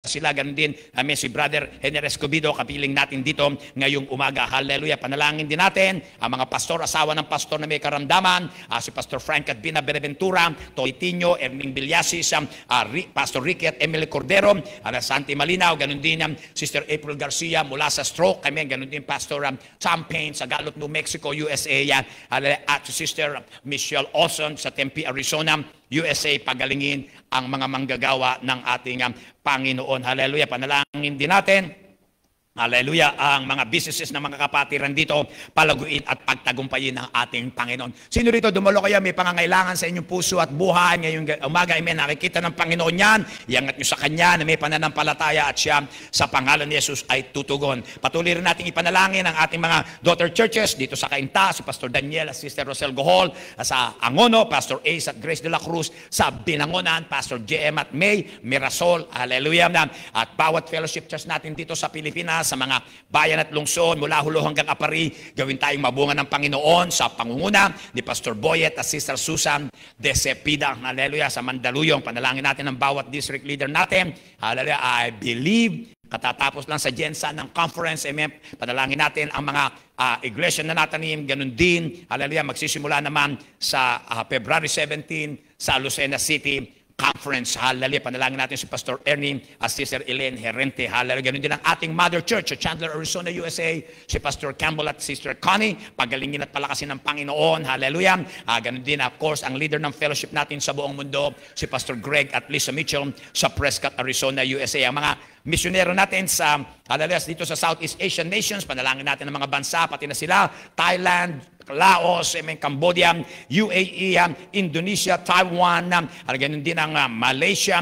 sila. Ganun din si Brother Henry Escobedo, kapiling natin dito ngayong umaga. Hallelujah. Panalangin din natin ang mga pastor, asawa ng pastor na may karamdaman, si Pastor Frank Advina Benaventura, Tolitino, Erning Vilyasis, Pastor Ricky at Emily Cordero, Santi Malinaw, ganun din Sister April Garcia mula sa stroke. Ganun din Pastor Sam Payne sa Gallup, New Mexico, USA, at Sister Michelle Olson sa Tempe, Arizona, USA, pagalingin ang mga manggagawa ng ating Panginoon. Hallelujah. Panalangin din natin, hallelujah, ang mga businesses na mga kapatiran dito, palaguin at pagtagumpayin ng ating Panginoon. Sino rito dumalo kaya may pangangailangan sa inyong puso at buhay ngayong umaga? Amen. Nakikita ng Panginoon yan. Iangat nyo sa Kanya na may pananampalataya at siya sa pangalan ni Jesus ay tutugon. Patuloy rin natin ipanalangin ang ating mga daughter churches dito sa Cainta, si Pastor Daniel at Sister Rosel Gohol, sa Angono, Pastor Ace at Grace de la Cruz, sa Binangonan, Pastor JM at May Mirasol. Hallelujah. At bawat fellowship church natin dito sa Pilipinas, sa mga bayan at lungsod, mula Hulo hanggang Apari, gawin tayong mabunga ng Panginoon sa pangunguna ni Pastor Boyet at Sister Susan de Cepida. Hallelujah. Sa Mandaluyong, panalangin natin ang bawat district leader natin. Hallelujah. I believe, katatapos lang sa Gensa ng conference, amen, panalangin natin ang mga iglesia na natanim, ganun din. Hallelujah. Magsisimula naman sa February 17 sa Lucena City Conference. Hallelujah. Panalangin natin si Pastor Ernie at Sister Elaine Herente. Hallelujah. Ganun din ang ating Mother Church sa Chandler, Arizona, USA. Si Pastor Campbell at Sister Connie. Pagalingin at palakasin ng Panginoon. Hallelujah. Ganun din, of course, ang leader ng fellowship natin sa buong mundo, si Pastor Greg at Lisa Mitchell sa Prescott, Arizona, USA. Ang mga misyonero natin sa, hallelujah, dito sa Southeast Asian nations, panalangin natin ang mga bansa, pati na sila, Thailand, Laos, Cambodia, UAE, Indonesia, Taiwan, ganun din ang Malaysia,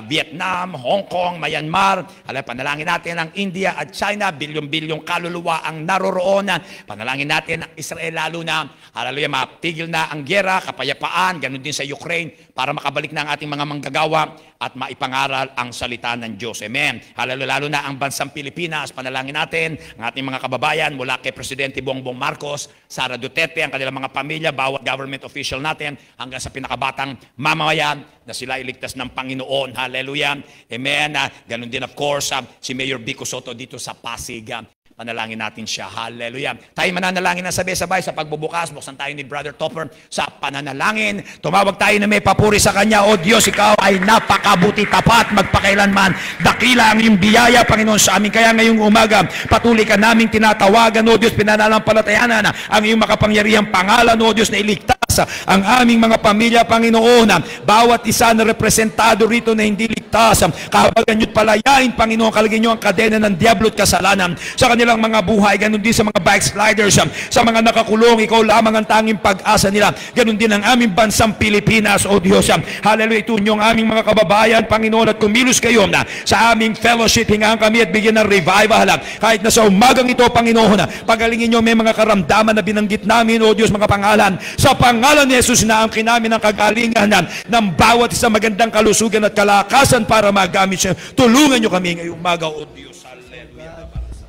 Vietnam, Hong Kong, Myanmar. Panalangin natin ang India at China, bilyong-bilyong kaluluwa ang naroroon. Panalangin natin ang Israel, lalo na, hallelujah, mapigil na ang giyera, kapayapaan, ganun din sa Ukraine, para makabalik na ang ating mga manggagawa at maipangaral ang salita ng Diyos. Amen. Hallelujah, lalo na ang bansang Pilipinas, panalangin natin ang ating mga kababayan mula kay Presidente Bongbong Marcos, Sara Duterte, ang kanilang mga pamilya, bawat government official natin, hanggang sa pinakabatang mamamayan, na sila iligtas ng Panginoon. Hallelujah. Amen. Ganun din, of course, si Mayor Vico Soto dito sa Pasig. Panalangin natin siya. Hallelujah. Tayo mananalangin na sabay-sabay sa pagbubukas. Buksan tayo ni Brother Topper sa pananalangin. Tumawag tayo na may papuri sa Kanya. O Diyos, Ikaw ay napakabuti, tapat, magpakailanman. Dakila ang iyong biyaya, Panginoon, sa amin. Kaya ngayong umaga, patuloy ka naming tinatawagan, O Diyos, pinananampalatayanan ang iyong makapangyarihang pangalan, O Diyos, na iligtas ang aming mga pamilya, Panginoon. Bawat isa na representado rito na hindi ligtas, kahabagan nyo't palayain, Panginoon, kalagyan nyo ang kadena ng diablo at kasalanan sa kanilang mga buhay. Ganun din sa mga backsliders, sa mga nakakulong, Ikaw lamang ang tanging pag-asa nila. Ganun din ang aming bansang Pilipinas, O Diyos. Hallelujah. Itunyo ang aming mga kababayan, Panginoon, at kumilos kayo na sa aming fellowship. Hingaan kami at bigyan ng revival. Kahit na sa umagang ito, Panginoon, pagalingin nyo may mga karamdaman na binanggit namin, O Diyos, mga pangalan. Sa pangalan ni Jesus na angkin namin ang kagalingan ng bawat isang magandang kalusugan at kalakasan para magamit siya. Tulungan nyo kami ngayong umaga, O Diyos.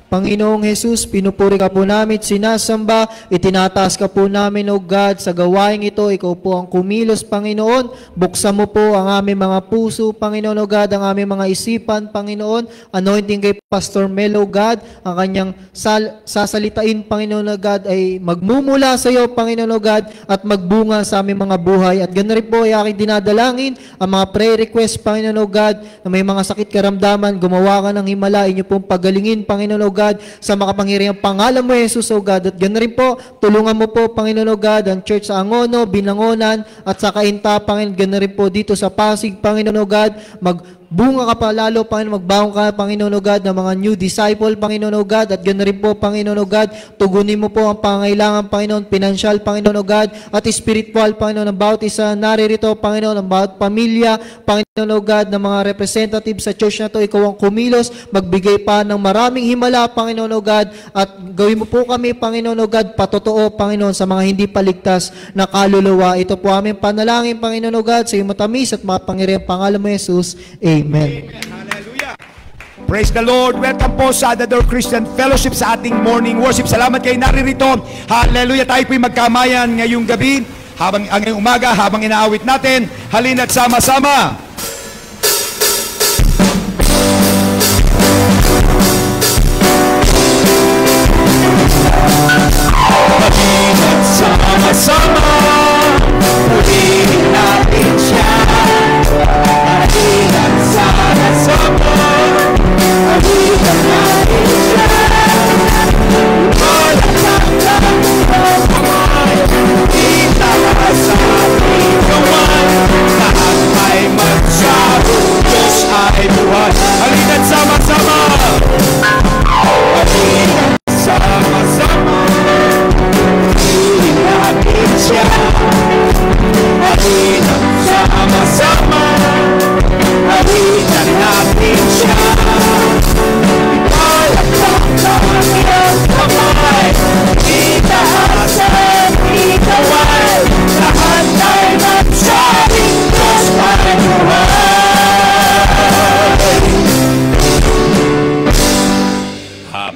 Panginoong Jesus, pinupuri ka po namin, sinasamba, itinataas ka po namin, O God, sa gawain ito. Ikaw po ang kumilos, Panginoon. Buksan mo po ang aming mga puso, Panginoon, O God, ang aming mga isipan, Panginoon. Anointing kay Pastor Mel, O God, ang kanyang sasalitain, Panginoon, O God, ay magmumula sa iyo, Panginoon, O God, at magbunga sa aming mga buhay. At ganoon rin po ay aking dinadalangin ang mga prayer request, Panginoon, O God, na may mga sakit karamdaman, gumawa ka ng himala, inyo pong pagalingin, Panginoon, O God, sa makapangyarihang pangalan mo, Jesus, O God. At ganoon rin po, tulungan mo po, Panginoon, O God, ang church sa Angono, Binangonan, at sa Cainta, Panginoon. Ganoon rin po dito sa Pasig, Panginoon, O God, bunga ka pa lalo, Panginoon, magbaong ka, Panginoon, O God, ng mga new disciple, Panginoon, O God, at ganoon rin po, Panginoon, O God, tugunin mo po ang pangailangan, Panginoon, financial, Panginoon, O God, at spiritual, Panginoon, ng bawat isa naririto, Panginoon, ng bawat pamilya, Panginoon, O God, ng mga representative sa church na to, Ikaw ang kumilos, magbigay pa ng maraming himala, Panginoon, O God, at gawin mo po kami, Panginoon, O God, patotoo, Panginoon, sa mga hindi paligtas na kaluluwa. Ito po aming panalangin, Panginoon, O God, sa iyong matamis at mapangyarihang pangalan mo, Jesus. Amen. Hallelujah. Praise the Lord. Welcome po sa Adador Christian Fellowship sa ating morning worship. Salamat kayo naririto. Hallelujah. Tayo po'y magkamayan ngayong gabi, ngayong umaga, habang inaawit natin. Halina't sama-sama.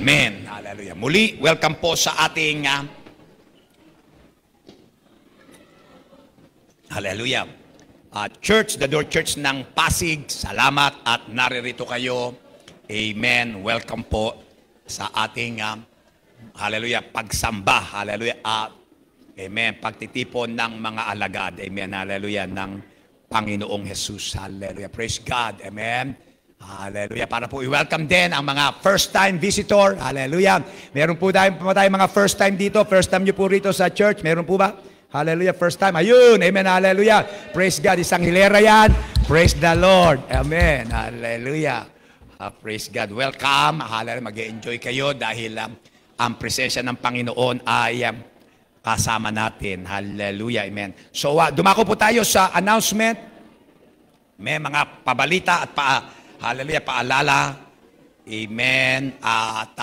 Amen. Hallelujah. Muli, welcome po sa ating Hallelujah. Church, The Door Church ng Pasig. Salamat at naririto kayo. Amen. Welcome po sa ating hallelujah, pagsamba. Hallelujah. Amen. Pagtitipon ng mga alagad. Amen. Hallelujah. Ng Panginoong Jesus. Hallelujah. Praise God. Amen. Hallelujah. Para po i-welcome din ang mga first-time visitor. Hallelujah. Meron po tayo mga first-time dito. First time nyo po rito sa church. Meron po ba? Hallelujah. First time. Ayun. Amen. Hallelujah. Praise God. Isang hilera yan. Praise the Lord. Amen. Hallelujah. Praise God. Welcome. Hallelujah. Mag-enjoy kayo dahil ang presensya ng Panginoon ay kasama natin. Hallelujah. Amen. So, dumako po tayo sa announcement. May mga pabalita at hallelujah, paalala. Amen. At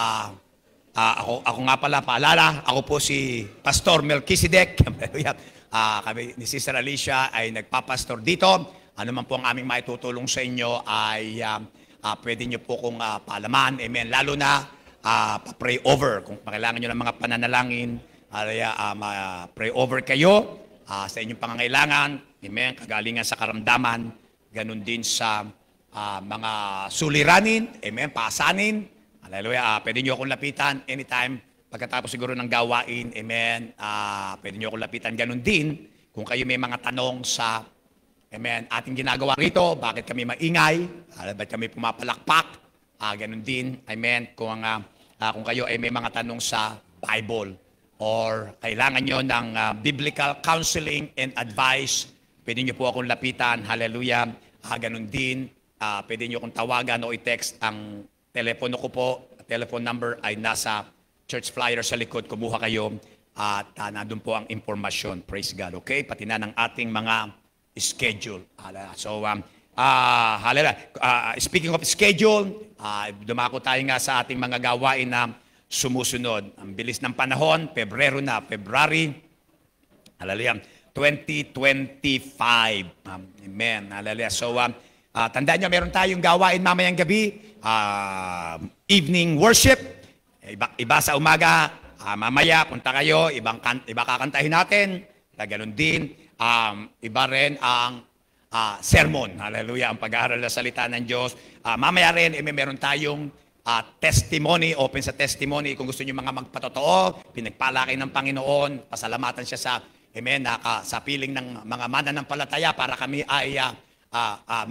ako nga pala, paalala. Ako po si Pastor Melchizedek. Hallelujah. Kami ni Sister Alicia ay nagpapastor dito. Ano man po ang aming maitutulong sa inyo ay pwede nyo po kong paalaman. Amen. Lalo na pa-pray over. Kung kailangan nyo ng mga pananalangin, pray over kayo sa inyong pangangailangan. Amen. Kagalingan sa karamdaman. Ganun din sa mga suliranin. Amen. Paasanin. Hallelujah. Pwede nyo akong lapitan anytime. Pagkatapos siguro ng gawain. Amen. Pwede nyo akong lapitan. Ganun din. Kung kayo may mga tanong sa amen, ating ginagawa rito, bakit kami maingay? Bakit kami pumapalakpak? Ganun din. Amen. Kung kayo ay may mga tanong sa Bible or kailangan nyo ng biblical counseling and advice, pwede nyo po akong lapitan. Hallelujah. Ganun din. Pwede nyo akong tawagan o i-text. Ang telepono ko po, telephone number ay nasa church flyer sa likod. Kumuha kayo at nandun po ang impormasyon. Praise God. Okay? Pati na ng ating mga schedule. So, hallelujah. Speaking of schedule, dumako tayo nga sa ating mga gawain na sumusunod. Ang bilis ng panahon, Pebrero na, February, hallelujah, 2025. Amen. Hallelujah. So, tandaan nyo, meron tayong gawain mamayang gabi, evening worship, iba sa umaga, mamaya, punta kayo, iba kakantahin natin, ganoon din, iba rin ang sermon, hallelujah, ang pag-aaral ng salita ng Diyos. Mamaya rin, meron tayong testimony, open sa testimony, kung gusto niyo mga magpatotoo, pinagpalaki ng Panginoon, pasalamatan siya sa, amen, sa piling ng mga mananampalataya para kami ay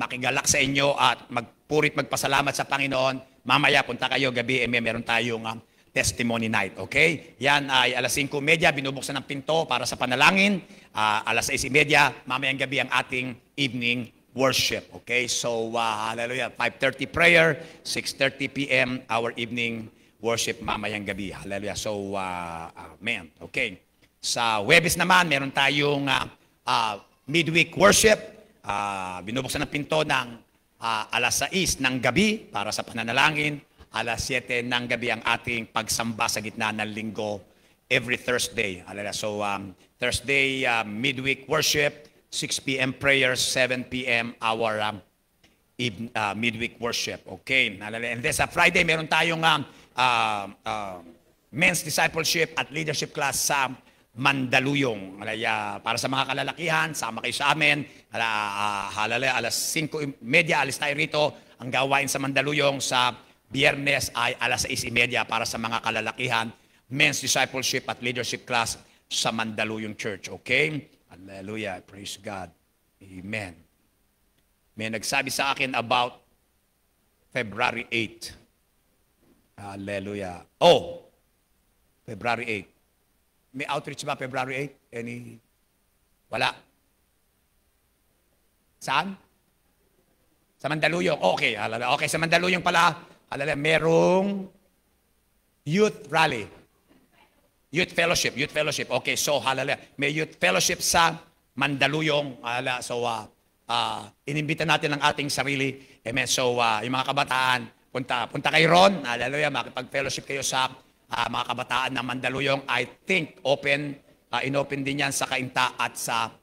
makigalak sa inyo at magpurit magpasalamat sa Panginoon. Mamaya punta kayo gabi, meron tayong testimony night. Okay? Yan ay alas 5:30, binubuksan ng pinto para sa panalangin. Alas 6:30, mamayang gabi ang ating evening worship. Okay? So, hallelujah. 5:30 prayer, 6:30 p.m. our evening worship mamayang gabi. Hallelujah. So, amen. Okay. Sa Huwebes naman, meron tayong midweek worship. Binubuksan ng pinto ng alas 6 ng gabi para sa pananalangin. Alas 7 ng gabi ang ating pagsamba sa gitna ng linggo every Thursday. So, Thursday midweek worship, 6 p.m. prayers, 7 p.m. our midweek worship. Okay. And then sa Friday, meron tayong men's discipleship at leadership class sa Mandaluyong. Para sa mga kalalakihan, sama kayo sa amin. Alas 5:30, alis tayo rito. Ang gawain sa Mandaluyong sa Biyernes ay alas 6:30 para sa mga kalalakihan. Men's discipleship at leadership class sa Mandaluyong Church. Okay? Hallelujah. Praise God. Amen. May nagsabi sa akin about February 8. Hallelujah. Oh, February 8. May outreach ba February 8? Any? Wala. Saan? Sa Mandaluyong. Okay, halala. Okay, sa Mandaluyong pala, halala, merong youth rally. Youth fellowship. Okay, so halala, may youth fellowship sa Mandaluyong. Halala, so inimbita natin ang ating sarili. Amen. So, yung mga kabataan, punta kayo ron. Hallelujah, makipag-fellowship kayo sa mga kabataan ng Mandaluyong. I think inopen din yan sa Cainta at sa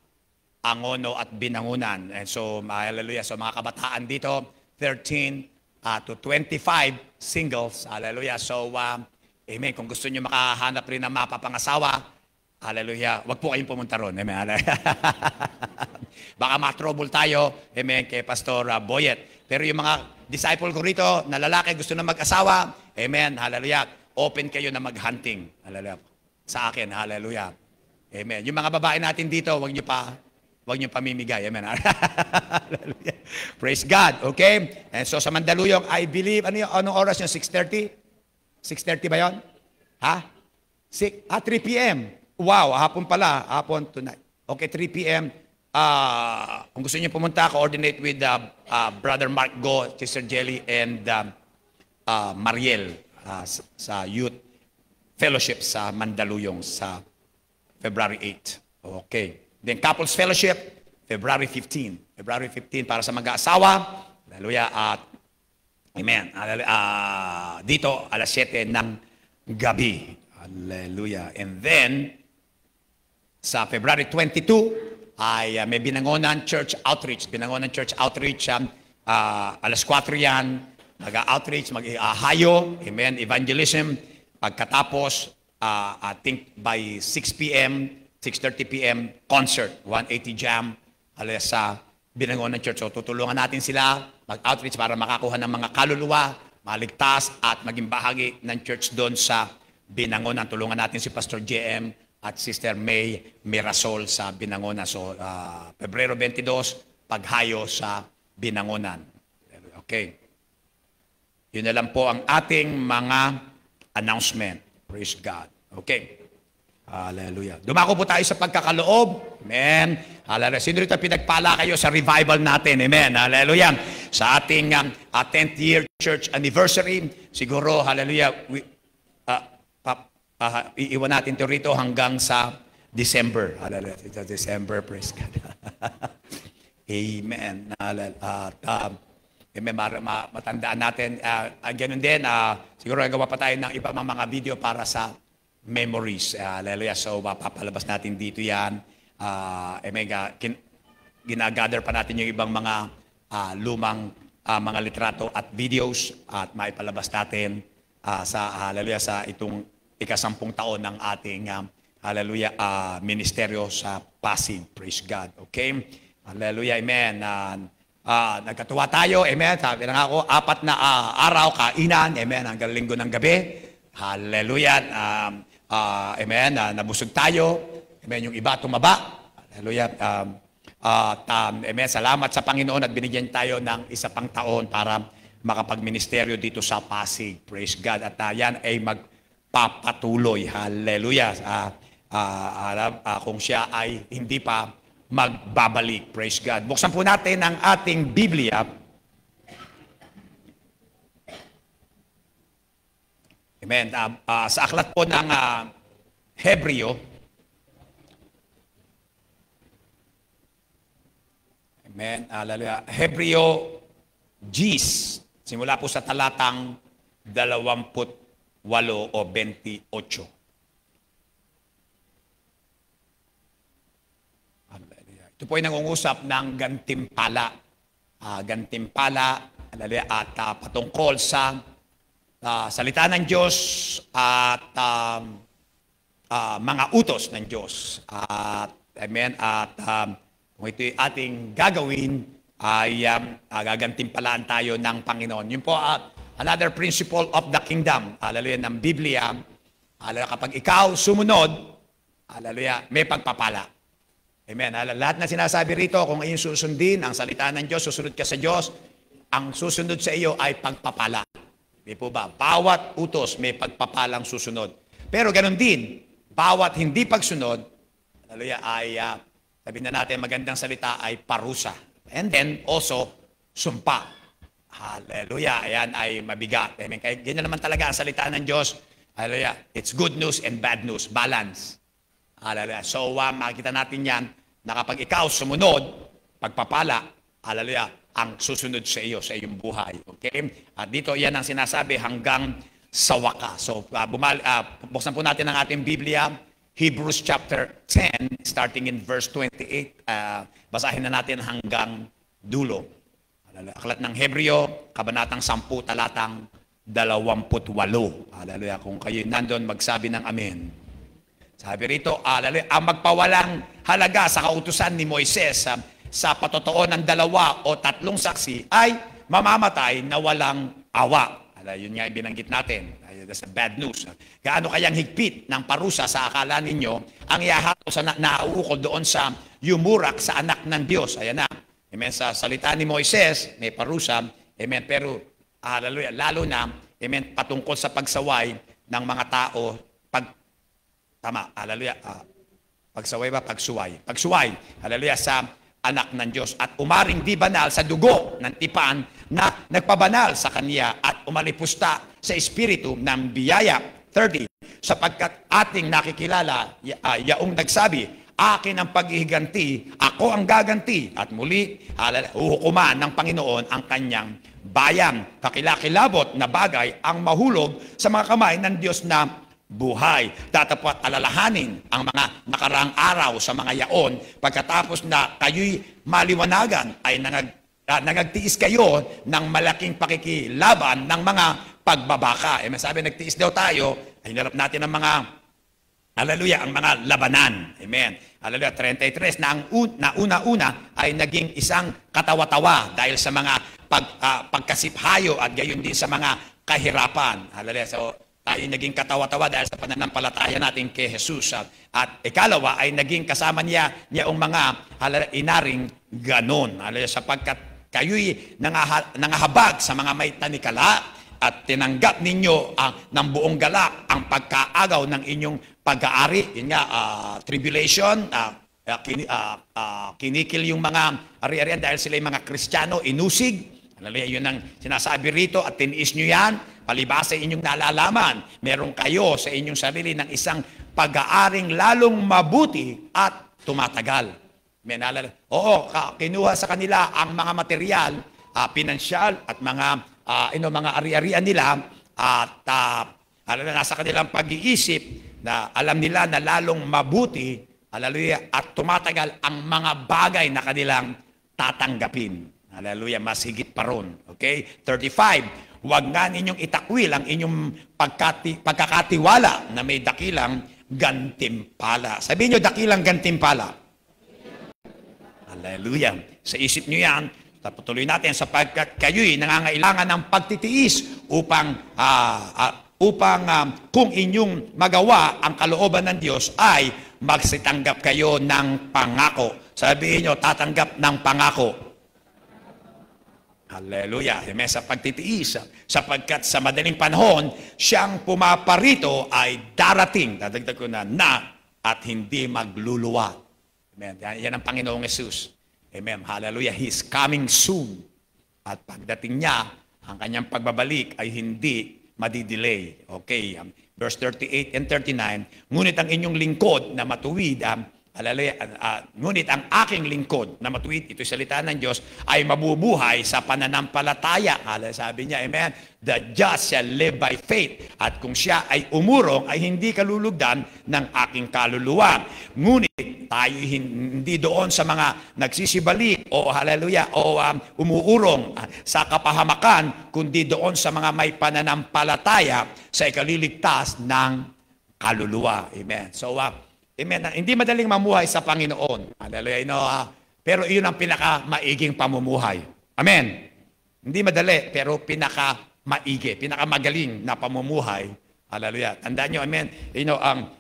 Angono at Binangunan. And so, hallelujah. So, mga kabataan dito, 13 to 25 singles. Hallelujah. So, amen. Kung gusto nyo makahanap rin ng mapapangasawa, hallelujah, wag po kayong pumunta ron. Amen. Baka ma-trouble tayo, amen, kay Pastor Boyet. Pero yung mga disciple ko rito, na lalaki gusto na mag-asawa, amen, hallelujah, open kayo na mag-hunting. Hallelujah. Sa akin, hallelujah. Amen. Yung mga babae natin dito, wag nyo pamimigay. Amen. Hallelujah. Praise God. Okay? And so sa Mandaluyong, I believe, anong oras yung 6:30? 6:30 ba yun? Ha? 3 p.m. Wow, hapon pala. Hapon tonight. Okay, 3 p.m. Kung gusto niyo pumunta, coordinate with Brother Mark Go, Sister Jelly, and Mariel sa Youth Fellowship sa Mandaluyong sa February 8. Okay. Then Couples Fellowship, February 15. February 15 para sa mag-aasawa. Hallelujah. At amen. Dito, alas 7 ng gabi. Hallelujah. And then, sa February 22, ay may Binangonan Church Outreach. Binangonan Church Outreach, alas 4 yan. Mag-outreach, mag-hayo, amen, evangelism. Pagkatapos, I think by 6 p.m., 6:30 p.m. concert, 180 Jam, alas sa Binangonan Church. So tutulungan natin sila mag-outreach para makakuha ng mga kaluluwa, maligtas at maging bahagi ng church doon sa Binangonan. Tulungan natin si Pastor JM at Sister May Mirasol sa Binangonan. So Pebrero 22, paghayo sa Binangonan. Okay. Yun na lang po ang ating mga announcement. Praise God. Okay. Hallelujah. Dumako po tayo sa pagkakaloob. Amen. Hallelujah. Sino rito pinagpala kayo sa revival natin? Amen. Hallelujah. Sa ating 10th year church anniversary, siguro, hallelujah, iiwan natin ito rito hanggang sa December. Hallelujah. Sa December, praise God. Amen. Matandaan natin. Ganun din, siguro gawa pa tayo ng ibang mga video para sa memories. Hallelujah. So, papalabas natin dito yan. Ginagather pa natin yung ibang mga lumang mga litrato at videos at maipalabas natin hallelujah, sa itong ika-10 taon ng ating hallelujah, ministeryo sa Pasig. Praise God. Okay? Hallelujah. Amen. Nagkatuwa tayo. Amen. Sabi na nga ako, 4 na araw kainan. Amen. Hanggang linggo ng gabi. Hallelujah. Amen. Nabusog tayo. Amen. Yung iba tumaba. Hallelujah. Amen. Salamat sa Panginoon at binigyan tayo ng isa pang taon para makapagministeryo dito sa Pasig. Praise God. At yan ay magpapatuloy. Hallelujah. Kung siya ay hindi pa magbabalik. Praise God. Buksan po natin ang ating Biblia. Amen. Sa aklat po ng Hebreo, amen. Hallelujah. Hebreo Gs, simula po sa talatang 28 o 28. Hallelujah. Ito po ay nangungusap ng gantimpala. Gantimpala, hallelujah, at patungkol sa salita ng Diyos at mga utos ng Diyos. Amen. At kung ito'y ating gagawin, ay gagantimpalaan tayo ng Panginoon. Yun po, another principle of the kingdom, hallelujah, ng Biblia. Hallelujah, kapag ikaw sumunod, hallelujah, may pagpapala. Amen. Lahat na sinasabi rito, kung iyong susundin ang salita ng Diyos, susunod ka sa Diyos, ang susunod sa iyo ay pagpapala. Di po ba? Bawat utos may pagpapalang susunod. Pero ganun din, bawat hindi pagsunod, hallelujah, ay, sabihin na natin, magandang salita ay parusa. And then, also, sumpa. Hallelujah. Ayan ay mabigat. Amen. Kaya ganyan naman talaga ang salita ng Diyos. Hallelujah. It's good news and bad news. Balance. Hallelujah. So, makikita natin yan na kapag ikaw sumunod, pagpapala, hallelujah, ang susunod sa iyo, sa iyong buhay. Okay? At dito, yan ang sinasabi hanggang sa wakas. So, buksan po natin ang ating Biblia, Hebrews chapter 10, starting in verse 28. Basahin na natin hanggang dulo. Aklat ng Hebreo, Kabanatang 10, talatang 28. Hallelujah. Kung kayo nandun, magsabi ng amen. Sabi rito, hallelujah, ang magpawalang halaga sa kautusan ni Moises sa patotoo ng 2 o 3 saksi ay mamamatay na walang awa. Yun nga binanggit natin. That's the bad news. Gaano kayang higpit ng parusa sa akala ninyo ang ihahato sa nauukol doon sa yumurak sa anak ng Diyos. Ayan na. Amen. Sa salita ni Moises, may parusa. Amen. Pero, hallelujah, lalo na, amen, patungkol sa pagsaway ng mga tao. Hallelujah. Pagsaway ba? Pagsuway. Pagsuway. Hallelujah. Sa anak ng Diyos. At umaring di banal sa dugo ng tipan na nagpabanal sa kanya at umalipusta sa espiritu ng biyaya. 30. Sapagkat ating nakikilala, yaong nagsabi, akin ang paghihiganti, ako ang gaganti. At muli, huhukuman ng Panginoon ang kanyang bayan. Kakilakilabot na bagay ang mahulog sa mga kamay ng Diyos na buhay. Tatapot alalahanin ang mga nakaraang araw sa mga yaon pagkatapos na kayo'y maliwanagan ay nagtiis kayo ng malaking pakikilaban ng mga pagbabaka. Sabi, nagtiis daw tayo, ay hinarap natin ang mga, hallelujah, ang mga labanan. Amen. Hallelujah. 33, na una-una ay naging isang katawa-tawa dahil sa mga pagkasiphayo at gayon din sa mga kahirapan. Hallelujah. So, tayo naging katawa-tawa dahil sa pananampalataya natin kay Jesus. At ikalawa ay naging kasama niya ang mga inaring ganon. Sapagkat kayo'y nangahabag sa mga may tanikala at tinanggap ninyo ng buong galak ang pagkaagaw ng inyong pag-aari. Yun nga, tribulation, kinikil yung mga ari-arian dahil sila yung mga Kristiyano, inusig. Yun ang sinasabi rito at tiniis nyo yan. Palibasa inyong nalalaman, meron kayo sa inyong sarili ng isang pag-aaring lalong mabuti at tumatagal. Oo, kinuha sa kanila ang mga material, pinansyal at mga ari-arian nila at nasa kanilang pag-iisip na alam nila na lalong mabuti, hallelujah, at tumatagal ang mga bagay na kanilang tatanggapin. Hallelujah, mas higit pa ron. Okay? 35. Huwag nga ninyong itakwil ang inyong pagkakatiwala na may dakilang gantimpala. Sabihin nyo, dakilang gantimpala. Hallelujah. Sa isip nyo yan, patuloy natin sapagkat kayo'y nangangailangan ng pagtitiis upang kung inyong magawa ang kalooban ng Diyos ay magsitanggap kayo ng pangako. Sabihin nyo, tatanggap ng pangako. Hallelujah. Sa pagtitiis. Sapagkat sa madaling panahon, siyang pumaparito ay darating. Dadagdag ko na at hindi magluluwa. Amen. Yan ang Panginoong Jesus. Amen. Hallelujah. He's coming soon. At pagdating niya, ang kanyang pagbabalik ay hindi madidelay. Okay. Verse 38 and 39. Ngunit ang inyong lingkod na matuwid, ngunit ang aking lingkod na matuwid, ito'y salita ng Diyos, ay mabubuhay sa pananampalataya. Sabi niya, amen, the just shall live by faith. At kung siya ay umurong, ay hindi kalulugdan ng aking kaluluwa. Ngunit tayo hindi doon sa mga nagsisibalik o hallelujah o umuurong sa kapahamakan, kundi doon sa mga may pananampalataya sa ikaliligtas ng kaluluwa. Amen. So, amen. Hindi madaling mamuhay sa Panginoon. Hallelujah. Pero iyon ang pinaka-maiging pamumuhay. Amen. Hindi madali, pero pinaka-maigi, pinaka-magaling na pamumuhay. Hallelujah. Tandaan nyo, amen.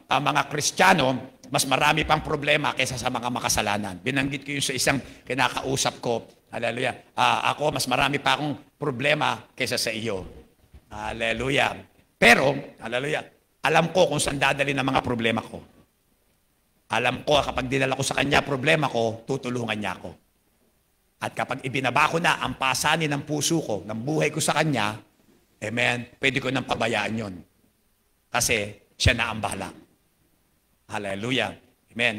Ang mga Kristiyano, mas marami pang problema kaysa sa mga makasalanan. Binanggit ko yun sa isang kinakausap ko. Hallelujah. Ako, mas marami pa akong problema kaysa sa iyo. Hallelujah. Pero, hallelujah, alam ko kung saan dadali ng mga problema ko. Alam ko, kapag dinala ko sa kanya problema ko, tutulungan niya ako. At kapag ibinaba ko na ang pasanin ng puso ko, ng buhay ko sa kanya, amen, pwede ko nang pabayaan yun. Kasi siya na ang bahala. Hallelujah. Amen.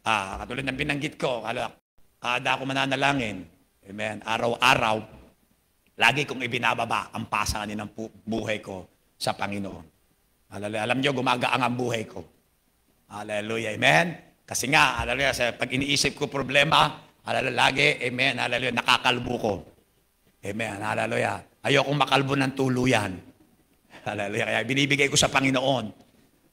Katulad ng binanggit ko, kada ako mananalangin, amen, araw-araw, lagi kong ibinababa ang pasanin ng buhay ko sa Panginoon. Hallelujah. Alam niyo, gumagaang ang buhay ko. Hallelujah. Amen. Kasi nga, hallelujah, pag iniisip ko problema, hallelujah, lagi, amen, hallelujah, nakakalbo ko. Amen. Hallelujah. Ayokong makalbo ng tuluyan. Hallelujah. Kaya binibigay ko sa Panginoon.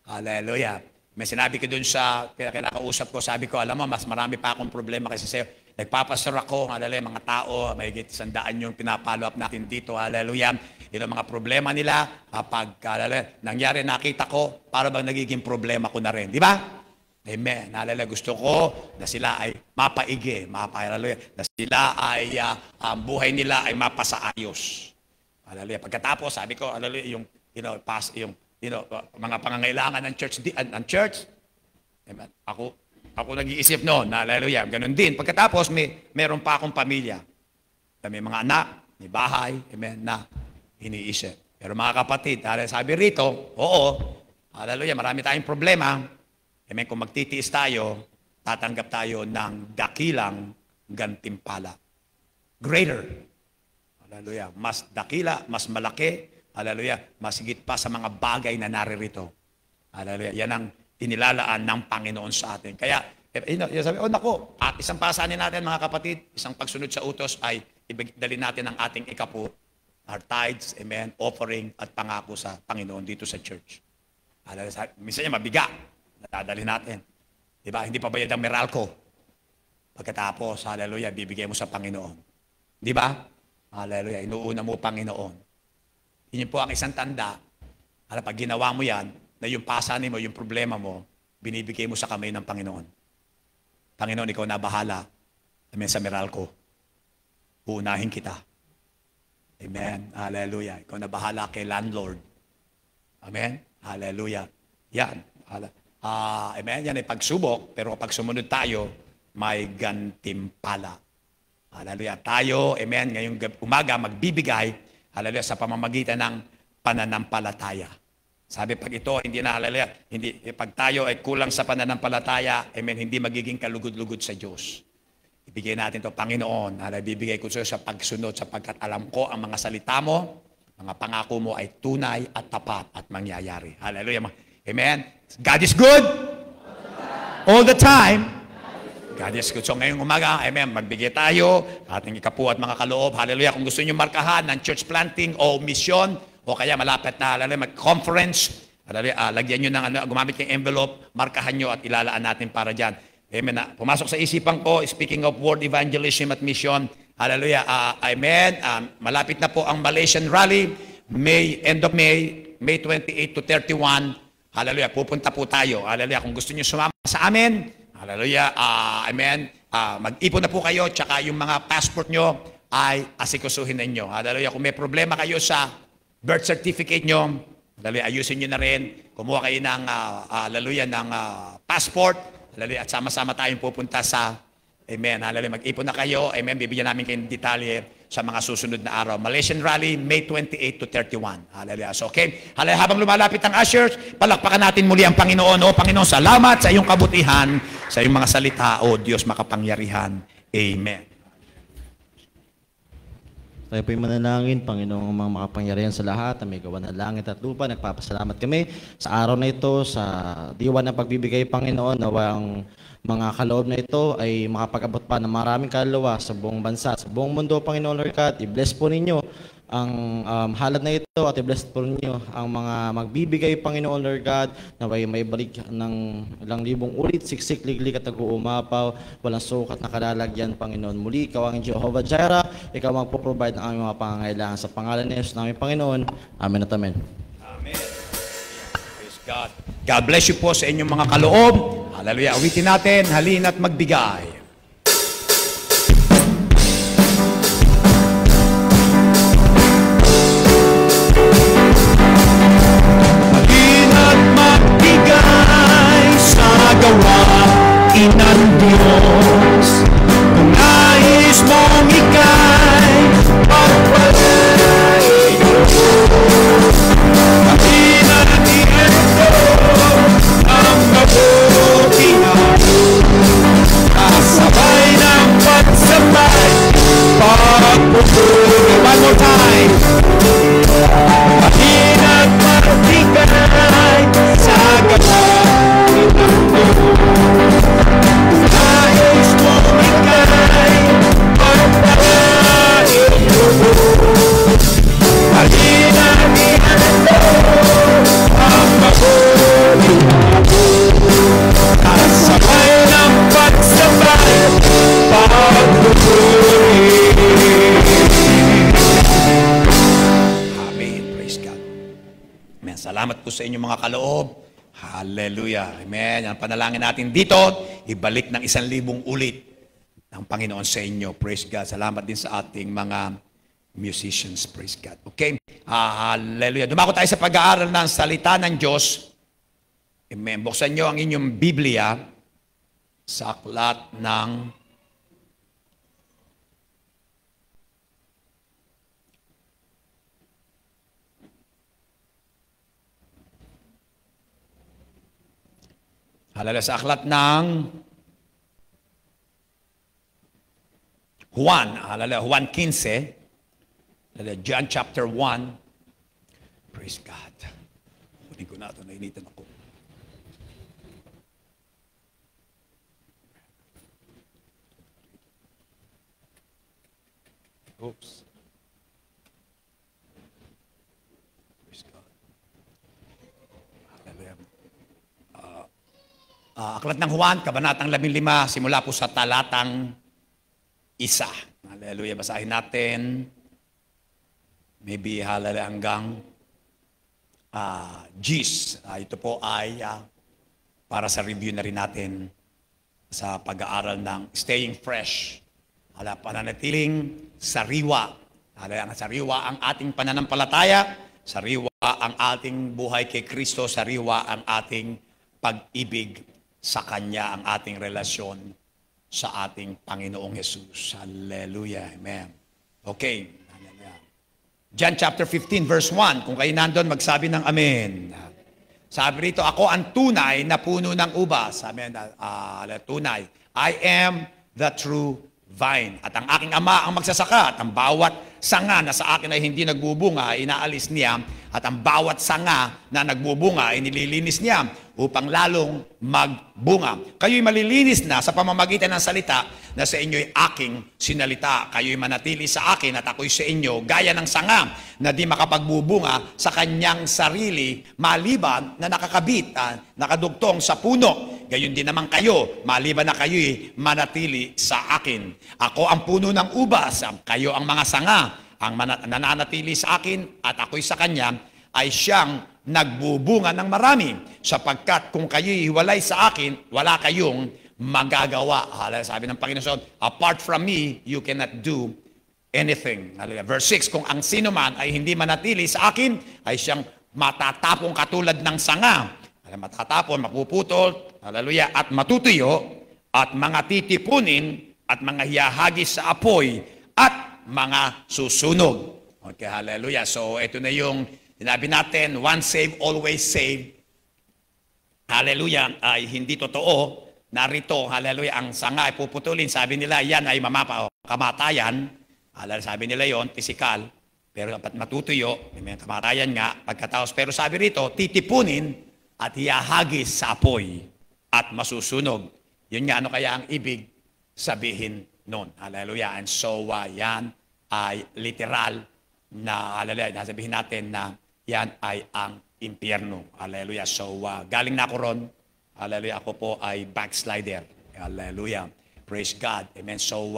Hallelujah. May sinabi ko dun sa kinakausap ko, sabi ko, alam mo, mas marami pa akong problema kasi sa'yo. Nagpapasar ako, hallelujah, mga tao, may 100 yung pinapalo up natin dito, hallelujah. Yun ang mga problema nila, pag nangyari nakita ko, para bang nagiging problema ko na rin. Di ba? Amen. Hallelujah. Gusto ko na sila ay mapaigi, hallelujah. Na sila ay, ang buhay nila ay mapasaayos. Hallelujah. Pagkatapos, sabi ko, hallelujah, yung mga pangangailangan ng church. Amen. Ako nag-iisip noon, hallelujah, ganun din. Pagkatapos, meron pa akong pamilya. May mga anak, may bahay, amen, na iniisip. Pero mga kapatid, sabi rito, oo, hallelujah, marami tayong problema. Amen, kung magtitiis tayo, tatanggap tayo ng dakilang gantimpala. Greater. Hallelujah. Mas dakila, mas malaki. Hallelujah. Mas higit pa sa mga bagay na naririto. Hallelujah. Yan ang inilalaan ng Panginoon sa atin. Kaya, sabi, nako, at isang pasanin natin mga kapatid, isang pagsunod sa utos ay ibigdali natin ang ating ikapu, our tithes, amen, offering at pangako sa Panginoon dito sa church. Hallelujah. Minsan niya mabiga, nadadali natin. Diba? Hindi pa bayad ang Meralco. Pagkatapos, hallelujah, bibigay mo sa Panginoon. Diba? Hallelujah. Inuuna mo Panginoon. Yun po ang isang tanda. Pag ginawa mo yan, na yung pasanin mo, yung problema mo, binibigay mo sa kamay ng Panginoon. Panginoon, ikaw na bahala. Amen, sa Meralco. Uunahin kita. Amen. Hallelujah. Ikaw na bahala kay landlord. Amen. Hallelujah. Yan. Amen. Yan ay pagsubok, pero pag sumunod tayo, may gantimpala. Hallelujah. Tayo, amen, ngayong umaga magbibigay, hallelujah, sa pamamagitan ng pananampalataya. Sabi pag ito, hindi na, hallelujah, pag tayo ay kulang sa pananampalataya, amen, hindi magiging kalugod-lugod sa Diyos. Ibigay natin ito, Panginoon, hallelujah, bibigay ko sa pagsunod sapagkat alam ko ang mga salita mo, mga pangako mo ay tunay at tapat at mangyayari. Hallelujah. Amen. God is good all the time. God is good. So ngayong umaga, amen, magbigay tayo, ating ikapu at mga kaloob. Hallelujah. Kung gusto nyo markahan ng church planting o mission, o kaya malapit na, hallelujah, mag-conference, hallelujah, lagyan nyo ng gumamit yung envelope, markahan nyo at ilalaan natin para dyan. Amen. Pumasok sa isipan ko, speaking of word evangelism at mission, hallelujah, amen, malapit na po ang Malaysian Rally, end of May 28 to 31, hallelujah, pupunta po tayo. Hallelujah, kung gusto nyo sumama sa amin, hallelujah, amen, mag-ipon na po kayo, tsaka yung mga passport nyo ay asikusuhin ninyo. Hallelujah, kung may problema kayo sa birth certificate nyo, hallelujah, ayusin nyo na rin, kumuha kayo ng, hallelujah, ng passport, hallelujah, at sama-sama tayong pupunta sa, amen, hallelujah, mag-ipon na kayo, amen, bibigyan namin kayo ng detalye sa mga susunod na araw. Malaysian Rally, May 28 to 31. Hallelujah. So, okay. Hallelujah. Habang lumalapit ang ushers, palakpakan natin muli ang Panginoon. O Panginoon, salamat sa iyong kabutihan, sa iyong mga salita. O Diyos makapangyarihan. Amen. Tayo po'y manalangin, Panginoong mga makapangyarihan sa lahat, na may gawa ng langit at lupa. Nagpapasalamat kami sa araw na ito, sa diwa ng pagbibigay, Panginoon, nawa ang mga kaloob na ito ay makapag-abot pa ng maraming kaluluwa sa buong bansa, sa buong mundo, Panginoon Lord God. I-bless po ninyo ang halad na ito at i-bless po ninyo ang mga magbibigay, Panginoon Lord God, na may balik ng ilang libong ulit, siksik, liglig at nag-uumapaw, walang sukat na kalalagyan, Panginoon. Muli, ikaw ang Jehovah Jireh, ikaw magpo-provide ng aming mga pangangailangan. Sa pangalan ni Jesus namin, Panginoon. Amen at amen. Amen. Praise God. God bless you po sa inyong mga kaloob. Hallelujah. Awitin natin, halina't magbigay. Halina't magbigay sa gawain ng Diyos. Kung nais mong ika'y pagpalayo, halina't iendo ang mabuti na Salamat po sa inyong mga kaloob. Hallelujah. Amen. Ang panalangin natin dito, ibalik ng 1,000 ulit ng Panginoon sa inyo. Praise God. Salamat din sa ating mga musicians. Praise God. Okay? Hallelujah. Dumako tayo sa pag-aaral ng salita ng Diyos. Amen. Buksan nyo ang inyong Biblia sa aklat ng sa aklat ng Juan. Juan 15. John chapter 1. Praise God. Kunin ko na ito. Nainitan ako. Oops. Praise God. Hallelujah. Aklat ng Juan, kabanatang 15, simula po sa talatang 1. Hallelujah. Basahin natin. Maybe hallelujah hanggang G's. Ito po ay para sa review na rin natin sa pag-aaral ng Staying Fresh. Pananatiling sariwa. Ang sariwa ang ating pananampalataya, sariwa ang ating buhay kay Kristo, sariwa ang ating pag-ibig sa Kanya, ang ating relasyon sa ating Panginoong Jesus. Hallelujah. Amen. Okay. Hallelujah. John chapter 15 verse 1. Kung kayo nandun, magsabi ng amen. Sabi rito, ako ang tunay na puno ng ubas. Amen. Tunay. I am the true vine. At ang aking ama ang magsasaka. At ang bawat sanga na sa akin ay hindi nagbubunga, inaalis niya. At ang bawat sanga na nagbubunga, inililinis niya upang lalong magbunga. Kayo'y malilinis na sa pamamagitan ng salita na sa inyo'y aking sinalita. Kayo'y manatili sa akin at ako'y sa inyo, gaya ng sanga na di makapagbubunga sa kanyang sarili, maliban na nakakabit, nakadugtong sa puno. Gayon din naman kayo, maliban na kayo'y manatili sa akin. Ako ang puno ng ubas, kayo ang mga sanga, ang nananatili sa akin at ako'y sa kanya, ay siyang nagbubunga ng marami, sapagkat kung kayo'y hiwalay sa akin, wala kayong magagawa. Sabi ng Panginoon, apart from me, you cannot do anything. Verse 6, kung ang sino man ay hindi manatili sa akin, ay siyang matatapong katulad ng sanga. Matatapon, mapuputol, hallelujah, at matutuyo, at mga titipunin, at mga hiyahagis sa apoy, at mga susunog. Okay, hallelujah. So, ito na yung sinabi natin, once saved, always saved. Hallelujah, ay hindi totoo. Narito, hallelujah, ang sanga ay puputulin. Sabi nila, yan ay kamatayan. Hallelujah, sabi nila yon, pisikal. Pero dapat matutuyo, may kamatayan nga, pagkataos. Pero sabi rito, titipunin at hiyahagis sa apoy at masusunog. Yun nga, ano kaya ang ibig sabihin nun? Hallelujah. And so, yan ay literal na, hallelujah, nasabihin natin na yan ay ang impyerno. Hallelujah. So, galing na ako ron. Hallelujah. Ako po ay backslider. Hallelujah. Praise God. Amen. So,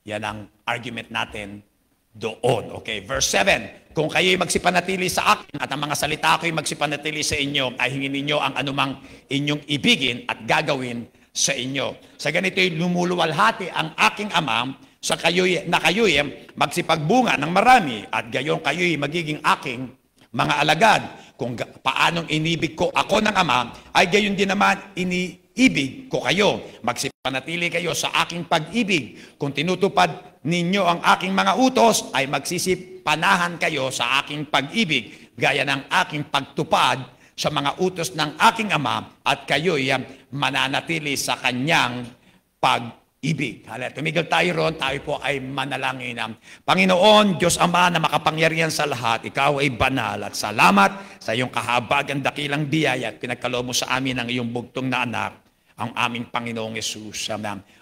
yan ang argument natin doon. Okay. Verse 7. Kung kayo'y magsipanatili sa akin at ang mga salita ko'y magsipanatili sa inyo, ay hingin ninyo ang anumang inyong ibigin at gagawin sa inyo. Sa ganito'y lumuluwalhati ang aking ama sa kayo'y magsipagbunga ng marami at gayon kayo'y magiging aking mga alagad. Kung paanong inibig ko ako ng Ama, ay gayon din naman iniibig ko kayo. Magsipanatili kayo sa aking pag-ibig. Kung tinutupad ninyo ang aking mga utos, ay magsisipanahan kayo sa aking pag-ibig, gaya ng aking pagtupad sa mga utos ng aking Ama, at kayo'y mananatili sa kanyang pag-ibig. Tumigil tayo ron, tayo po ay manalangin. Panginoon, Diyos Ama na makapangyarihan sa lahat, ikaw ay banal at salamat sa iyong kahabagan, dakilang biyaya at pinagkaloob mo sa amin ang iyong bugtong na anak, ang aming Panginoong Yesus.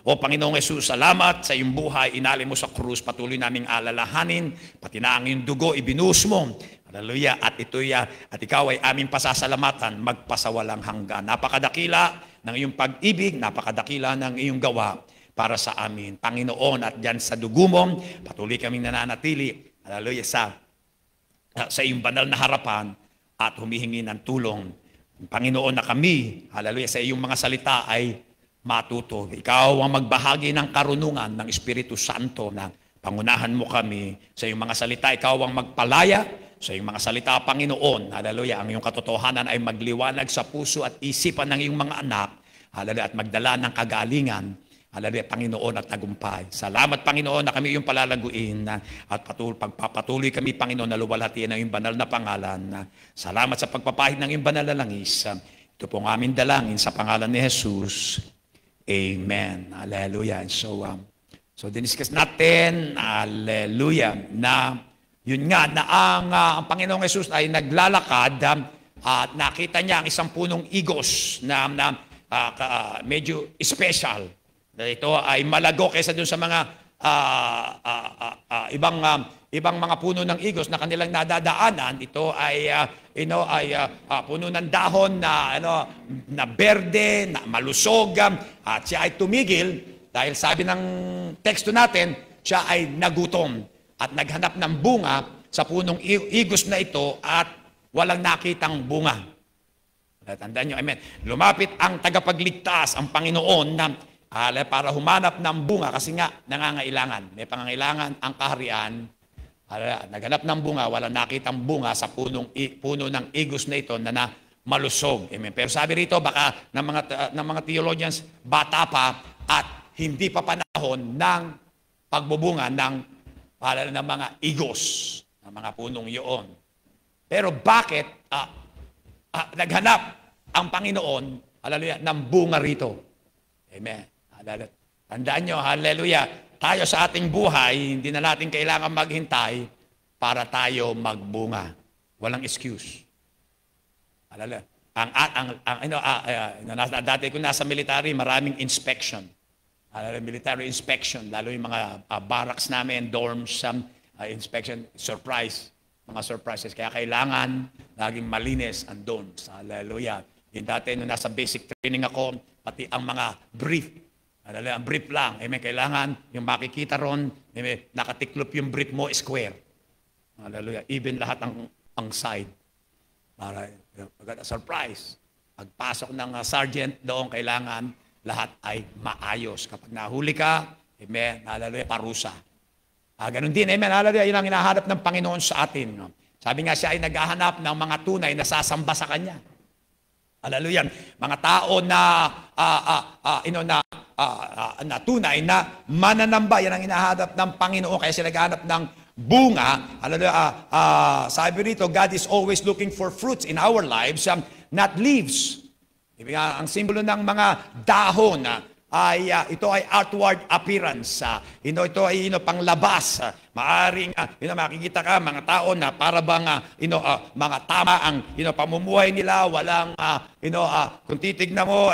O Panginoong Yesus, salamat sa iyong buhay, inalin mo sa krus, patuloy naming alalahanin, pati na ang iyong dugo, ibinuhos mo. Hallelujah. At ikaw ay aming pasasalamatan, magpasawalang hanggan. Napakadakila ng iyong pag-ibig, napakadakila ng iyong gawa para sa amin. Panginoon, at diyan sa dugo mo, patuloy kaming nananatili, hallelujah, sa iyong banal na harapan at humihingi ng tulong. Panginoon, na kami, hallelujah, sa iyong mga salita ay matuto. Ikaw ang magbahagi ng karunungan ng Espiritu Santo na pangunahan mo kami sa iyong mga salita. Ikaw ang magpalaya sa iyong mga salita, Panginoon. Hallelujah, ang iyong katotohanan ay magliwanag sa puso at isipan ng iyong mga anak. Hallelujah, at magdala ng kagalingan. Hallelujah, Panginoon, at tagumpay. Salamat, Panginoon, na kami iyong palalaguin at pagpapatuloy kami, Panginoon, na luwalhatiin ang iyong banal na pangalan. Salamat sa pagpapahid ng iyong banal na langis. Ito po ang aming dalangin sa pangalan ni Jesus. Amen. Hallelujah. So diniscuss natin, hallelujah, na yun nga, na ang Panginoong Jesus ay naglalakad at nakita niya ang isang punong igos na medyo special. Ito ay malago kaysa dun sa mga ibang mga puno ng igos na kanilang nadadaanan. Ito ay puno ng dahon na berde, na malusog, at siya ay tumigil dahil sabi ng teksto natin, siya ay nagutom at naghanap ng bunga sa punong igos na ito at walang nakitang bunga. Tandaan nyo, amen. Lumapit ang tagapagligtas, ang Panginoon, para humanap ng bunga kasi nga nangangailangan. May pangangailangan ang kaharian. Naghanap ng bunga, walang nakitang bunga sa puno ng igos na ito na malusog. Amen. Pero sabi rito, baka ng mga theologians, bata pa at hindi pa panahon ng pagbubunga ng mga igos, ng mga punong iyon. Pero bakit naghanap ang Panginoon, hallelujah, ng bunga rito? Amen. Tandaan nyo, hallelujah, tayo sa ating buhay, hindi na natin kailangan maghintay para tayo magbunga. Walang excuse. Hallelujah. Dati ko nasa military, maraming inspection. Military inspection, lalo yung mga barracks namin, dorms, inspection, surprise, mga surprises. Kaya kailangan laging malinis ang dorms. Hallelujah. Yung dati, nung nasa basic training ako, pati ang mga brief, ang brief lang, kailangan yung makikita ron, nakatiklop yung brief mo, square. Hallelujah. Even lahat ang side. Para surprise. Pagpasok ng sergeant doon, kailangan lahat ay maayos. Kapag nahuli ka, hallelujah, parusa. Ganun din, hallelujah, yun ang hinahanap ng Panginoon sa atin. No? Sabi nga siya ay naghahanap ng mga tunay na sasamba sa Kanya. Hallelujah. Mga tao na tunay na mananamba, yan ang hinahanap ng Panginoon. Kaya sila naghahanap ng bunga. Hallelujah. Sabi rito, God is always looking for fruits in our lives, not leaves. Ang simbolo ng mga dahon ito ay outward appearance. Ito ay panglabas. Maaring makikita ka mga tao na para bang mga tama ang pamumuhay nila, walang kung titignan mo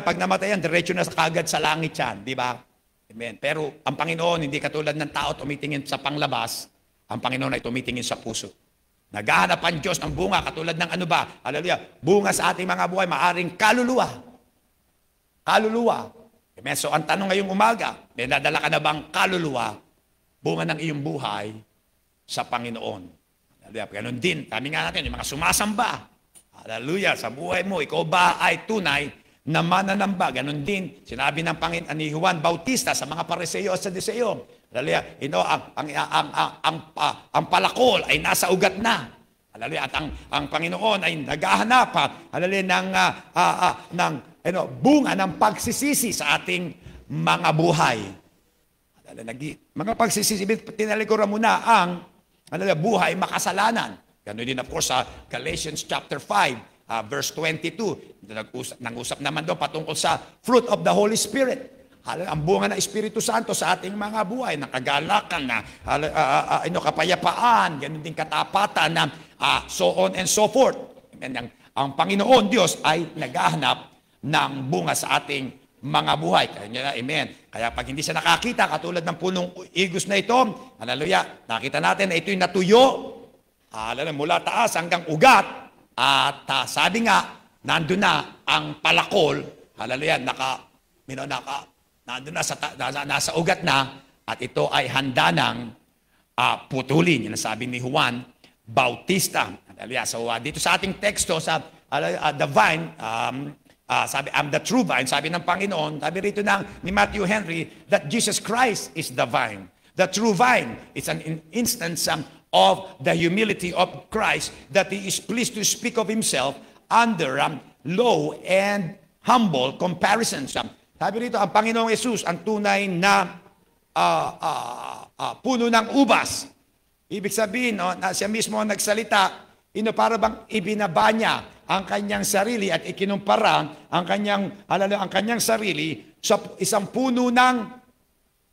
pag namatay yan, diretso na kagad sa langit yan, di ba? Amen. Pero ang Panginoon hindi katulad ng tao tumitingin sa panglabas, ang Panginoon ay tumitingin sa puso. Naghahanap ang Diyos ng bunga katulad ng hallelujah, bunga sa ating mga buhay, maaring kaluluwa. Kaluluwa. Amen. So ang tanong ngayong umaga, may nadala ka na bang kaluluwa, bunga ng iyong buhay sa Panginoon? Hallelujah. Ganon din, kami nga natin, yung mga sumasamba. Hallelujah. Sa buhay mo, ikaw ba ay tunay na mananamba? Ganon din, sinabi ng Panginoon ni Juan Bautista sa mga Pariseo at Saduceo. Hallelujah. Ang palakol ay nasa ugat na. Hallelujah. At ang Panginoon ay naghahanap, hallelujah, ng bunga ng pagsisisi sa ating mga buhay. Mga pagsisisi, tinalikuran mo na ang buhay makasalanan. Ganun din, of course, sa Galatians chapter 5, verse 22. Nag-usap naman doon patungkol sa fruit of the Holy Spirit. Ang bunga ng Espiritu Santo sa ating mga buhay, ng kagalakan, kapayapaan, ganun din katapatan, so on and so forth. Ang Panginoon Diyos ay naghahanap ng bunga sa ating mga buhay. Kaya, amen. Kaya pag hindi siya nakakita, katulad ng punong igos na ito, hallelujah, nakita natin na ito'y natuyo, mula taas hanggang ugat, at sabi nga, nandun na ang palakol, hallelujah, nandun na nasa ugat na, at ito ay handa ng putulin. Yan ang sabi ni Juan Bautista. Hallelujah. So dito sa ating teksto, sa the vine, sabi, I'm the true vine, sabi ng Panginoon, sabi rito ni Matthew Henry, that Jesus Christ is the vine. The true vine is an instance of the humility of Christ, that He is pleased to speak of Himself under low and humble comparisons. Sabi rito, ang Panginoong Jesus, ang tunay na puno ng ubas. Ibig sabihin, na siya mismo ang nagsalita, para bang ibinaba niya ang kanyang sarili at ikinumpara ang kanyang sarili sa isang puno ng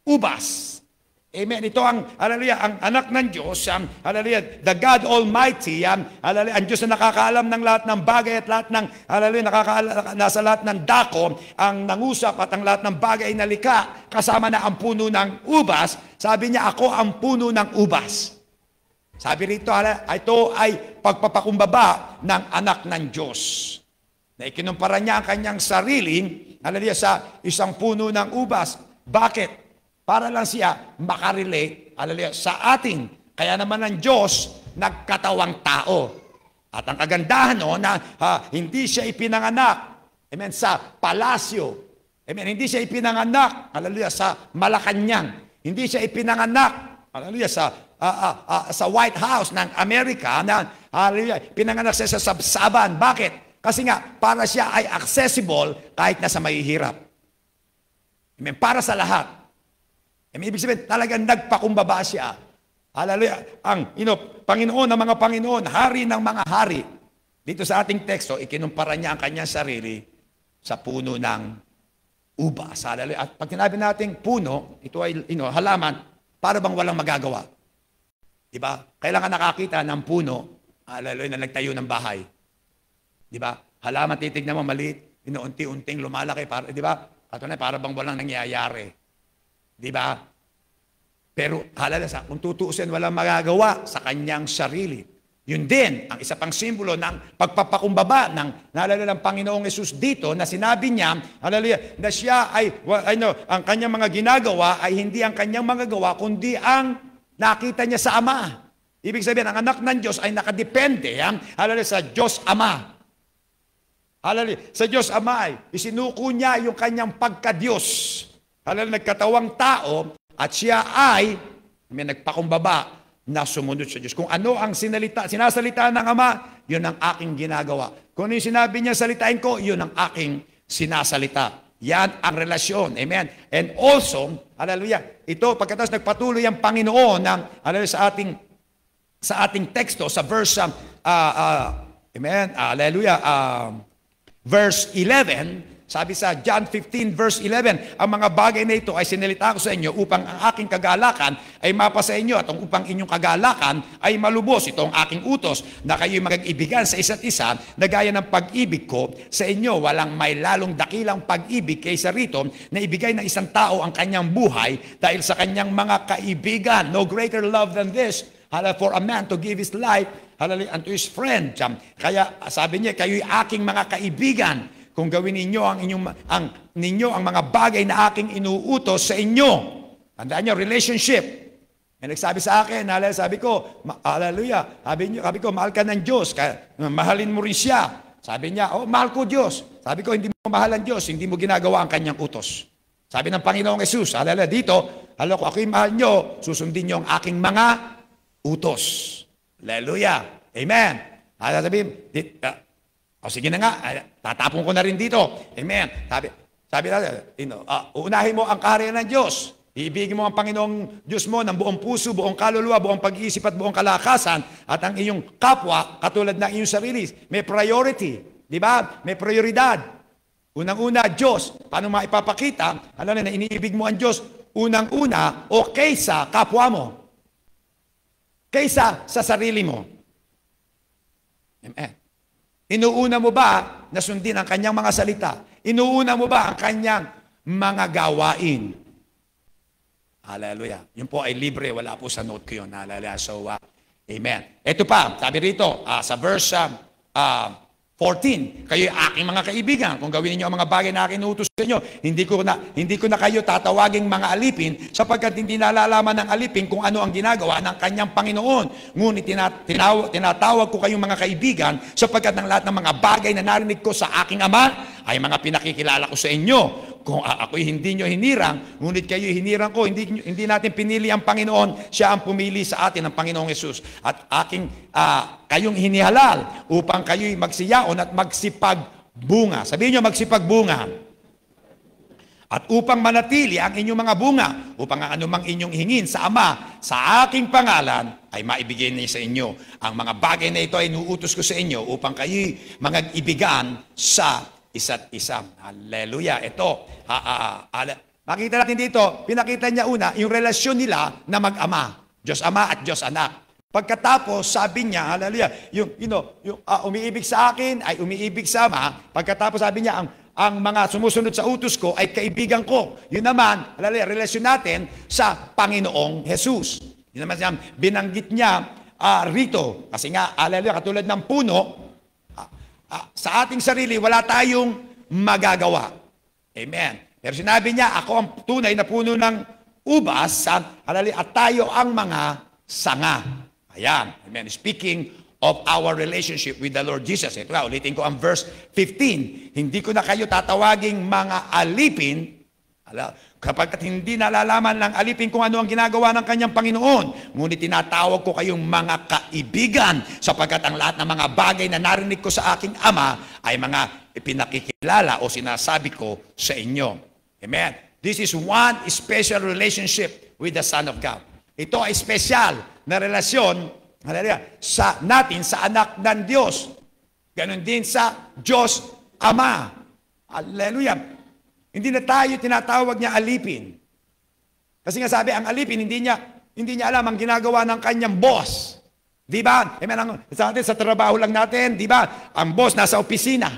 ubas. Amen. Ito ang anak ng Diyos, the God Almighty, ang Diyos na nakakaalam ng lahat ng bagay at lahat ng, nasa lahat ng dako, ang nangusap at ang lahat ng bagay na likha, kasama na ang puno ng ubas. Sabi niya, ako ang puno ng ubas. Sabi rito, ito ay pagpapakumbaba ng anak ng Diyos. Na ikinumpara niya ang kanyang sarili, sa isang puno ng ubas. Bakit? Para lang siya makarelate, sa atin. Kaya naman ang Diyos nagkatawang tao. At ang kagandahan na hindi siya ipinanganak, amen, sa palasyo. Amen, hindi siya ipinanganak, sa Malacanang. Hindi siya ipinanganak, sa White House ng Amerika, pinanganak siya sa Sabsaban. Bakit? Kasi nga, para siya ay accessible kahit nasa mahihirap. Amen, para sa lahat. Ibig sabihin, talagang nagpakumbaba siya. Hallelujah. Ang Panginoon ng mga Panginoon, Hari ng mga hari. Dito sa ating teksto, ikinumpara niya ang kanyang sarili sa puno ng ubas. Hallelujah. At pag sinabi natin puno, ito ay halaman, para bang walang magagawa. Diba? Kailangan nakakita ng puno, hallelujah, na nagtayo ng bahay. Diba? Halaman, titignan mo, maliit, unti-unting lumalaki. Diba? Para bang walang nangyayari. Diba? Pero kung tutuusin, walang magagawa sa kanyang sarili. Yun din, ang isa pang simbolo ng pagpapakumbaba ng Panginoong Yesus dito, na sinabi niya, na siya ang kanyang mga ginagawa ay hindi ang kanyang mga gawa, kundi ang nakita niya sa Ama. Ibig sabihin, ang anak ng Diyos ay nakadepende sa Diyos Ama. Sa Diyos Ama ay isinuko niya yung kanyang pagka-Diyos. Nagkatawang tao, at siya ay may nagpakumbaba na sumunod sa Diyos. Kung ano ang sinasalita ng Ama, yun ang aking ginagawa. Kung ano yung sinabi niya, salitain ko, yun ang aking sinasalita. Yan ang relasyon. Amen. And also, hallelujah, ito, pagkatapos nagpatuloy ang Panginoon sa ating teksto, sa verse, amen, hallelujah, verse 11, sabi sa John 15 verse 11, ang mga bagay na ito ay sinalita ko sa inyo upang ang aking kagalakan ay mapasa inyo at upang inyong kagalakan ay malubos. Ito ang aking utos na kayo'y mag-ibigan sa isa't isa na gaya ng pag-ibig ko sa inyo. Walang may lalong dakilang pag-ibig kaysa rito na ibigay ng isang tao ang kanyang buhay dahil sa kanyang mga kaibigan. No greater love than this, for a man to give his life unto his friend. Kaya sabi niya, kayo'y aking mga kaibigan kung gawin ninyo ang mga bagay na aking inuutos sa inyo. Tandaan niyo, relationship. May nagsabi sa akin, sabi ko, hallelujah, sabi ko, mahal ka ng Diyos, mahalin mo rin siya. Sabi niya, mahal ko Diyos. Sabi ko, hindi mo mahal ang Diyos, hindi mo ginagawa ang kanyang utos. Sabi ng Panginoong Jesus, hallelujah, dito, kung ako'y mahal nyo, susundin nyo ang aking mga utos. Hallelujah. Amen. Sabihin, sige na nga, tatapon ko na rin dito. Amen. Sabi natin, uunahin mo ang kaharian ng Diyos. Iibigin mo ang Panginoong Diyos mo ng buong puso, buong kaluluwa, buong pag-iisip at buong kalakasan, at ang iyong kapwa katulad ng iyong sarili. May priority. Di ba? May prioridad. Unang-una, Diyos. Paano maipapakita? Na iniibig mo ang Diyos unang-una o kaysa kapwa mo? Kaysa sa sarili mo. Amen. Inuuna mo ba na sundin ang kanyang mga salita? Inuuna mo ba ang kanyang mga gawain? Hallelujah. Yun po ay libre. Wala po sa note ko yun. Hallelujah. So, amen. Ito pa, sabi rito, sa verse 14, kayo aking mga kaibigan. Kung gawin niyo ang mga bagay na akin inuutos sa inyo, hindi ko na kayo tatawaging mga alipin sapagkat hindi nalalaman ng alipin kung ano ang ginagawa ng kanyang Panginoon. Ngunit tinatawag ko kayong mga kaibigan sapagkat ng lahat ng mga bagay na narinig ko sa aking Ama ay mga pinakikilala ko sa inyo. Kung ako'y hindi nyo hinirang, ngunit kayo hinirang ko, hindi natin pinili ang Panginoon, siya ang pumili sa atin, ang Panginoong Yesus. At kayong hinihalal upang kayo'y magsiyaon at magsipagbunga. Sabihin nyo, magsipagbunga. At upang manatili ang inyong mga bunga, upang ang anumang inyong hingin sa Ama, sa aking pangalan, ay maibigay niya sa inyo. Ang mga bagay na ito ay inuutos ko sa inyo upang kayo'y mag-ibigan sa isa't isa. Hallelujah. Ito, makita natin dito, pinakita niya una, yung relasyon nila na mag-ama. Diyos Ama at Diyos Anak. Pagkatapos, sabi niya, hallelujah, yung umiibig sa akin ay umiibig sa Ama. Pagkatapos, sabi niya, ang mga sumusunod sa utos ko ay kaibigan ko. Yun naman, hallelujah, relasyon natin sa Panginoong Jesus. Yun naman siya, binanggit niya rito. Kasi nga, hallelujah, katulad ng puno, sa ating sarili, wala tayong magagawa. Amen. Pero sinabi niya, ako ang tunay na puno ng ubas, at tayo ang mga sanga. Ayan. Amen. Speaking of our relationship with the Lord Jesus. Ito nga, ulitin ko ang verse 15. Hindi ko na kayo tatawaging mga alipin, kapag hindi nalalaman ng alipin kung ano ang ginagawa ng kanyang Panginoon. Ngunit tinatawag ko kayong mga kaibigan sapagkat ang lahat ng mga bagay na narinig ko sa aking Ama ay mga ipinakikilala o sinasabi ko sa inyo. Amen. This is one special relationship with the Son of God. Ito ay special na relasyon natin sa anak ng Diyos. Ganon din sa Diyos Ama. Hallelujah. Hindi na tayo tinatawag niya alipin. Kasi nga sabi, ang alipin, hindi niya alam ang ginagawa ng kanyang boss. Di ba? Sa atin, sa trabaho lang natin, di ba? Ang boss nasa opisina.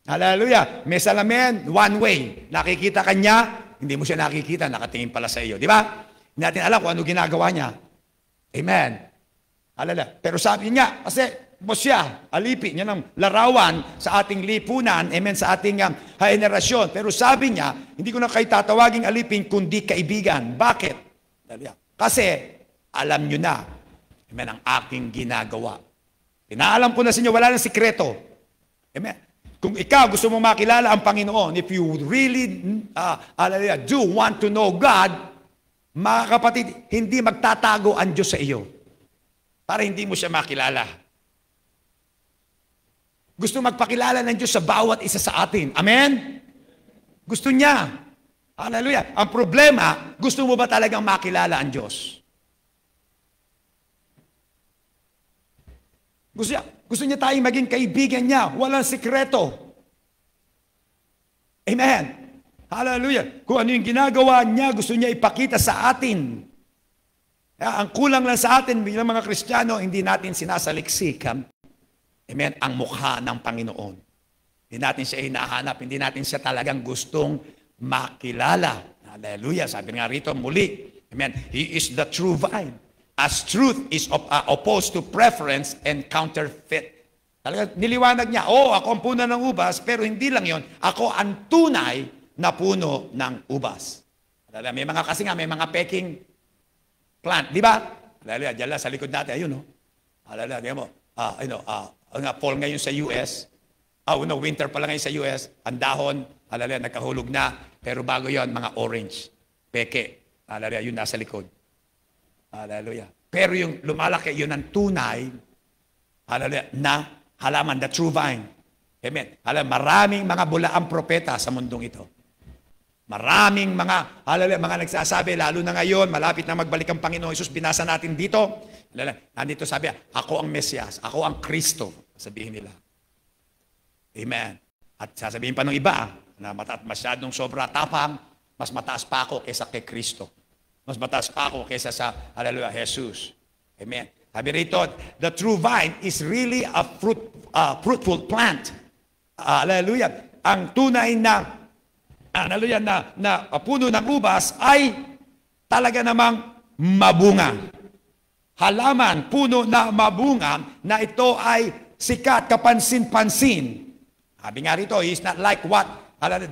Hallelujah. May salamin, one way. Nakikita ka niya, hindi mo siya nakikita, nakatingin pala sa iyo. Di ba? Hindi natin alam kung ano ginagawa niya. Amen. Hallelujah. Pero sabi niya, kasi boss siya, alipin, yan ang larawan sa ating lipunan, amen, sa ating henerasyon. Pero sabi niya, hindi ko na kayo tatawaging alipin, kundi kaibigan. Bakit? Kasi, alam nyo na, amen, ang aking ginagawa. Pinaalam ko na sa inyo, wala nang sikreto. Amen. Kung ikaw gusto mong makilala ang Panginoon, if you really do want to know God, mga kapatid, hindi magtatago ang Diyos sa iyo. Para hindi mo siya makilala. Gusto magpakilala ng Diyos sa bawat isa sa atin. Amen? Gusto niya. Hallelujah. Ang problema, gusto mo ba talagang makilala ang Diyos? Gusto niya tayong maging kaibigan niya. Walang sikreto. Amen. Hallelujah. Kung ano yung ginagawa niya, gusto niya ipakita sa atin. Ang kulang lang sa atin bilang mga Kristiyano, hindi natin sinasaliksik. Amen, ang mukha ng Panginoon. Hindi natin siya hinahanap, hindi natin siya talagang gustong makilala. Hallelujah, sabi nga rito muli. Amen, He is the true vine. As truth is opposed to preference and counterfeit. Talagang niliwanag niya, ako ang puno ng ubas, pero hindi lang yon, ako ang tunay na puno ng ubas. May mga peking plant, di ba? Hallelujah, dyan lang sa likod natin, ayun, no? Hallelujah, di mo, fall ngayon sa US. Winter pa lang ngayon sa US. Ang dahon, hallelujah, nagkahulog na. Pero bago yon, mga orange. Peke. Hallelujah, yun nasa likod. Hallelujah. Pero yung lumalaki, yun ang tunay, hallelujah, na halaman, the true vine. Amen. Hallelujah, maraming mga bulaang propeta sa mundong ito. Maraming mga, hallelujah, mga nagsasabi, lalo na ngayon, malapit na magbalik ang Panginoon Jesus, binasa natin dito. Nandito sabi, ako ang Mesiyas, ako ang Kristo. Sabihin nila. Amen. At sasabihin pa ng iba na masyadong sobra tapang, mas mataas pa ako kaysa kay Kristo. Mas mataas pa ako kaysa sa, hallelujah, Jesus. Amen. Sabi rito, the true vine is really a fruitful plant. Hallelujah. Ang tunay na, hallelujah, na puno ng ubas ay talaga namang mabunga. Halaman, puno na mabunga, na ito ay sikat, kapansin-pansin. Sabi nga rito, he is not like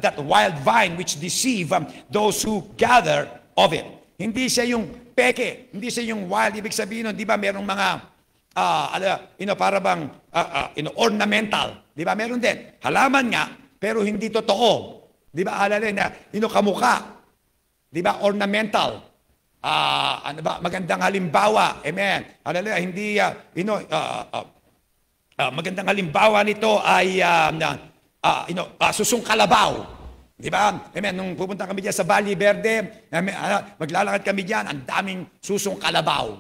that wild vine which deceive those who gather of it. Hindi siya yung peke, hindi siya yung wild. Ibig sabihin nun, di ba merong mga, para bang ornamental. Di ba meron din. Halaman nga, pero hindi totoo. Di ba kamukha. Di ba ornamental. Magandang halimbawa. Amen. Hindi, magandang halimbawa nito ay susong kalabaw. Di ba? Amen. Nung pupunta kami diyan sa Valle Verde, maglalakad kami diyan, ang daming susong kalabaw.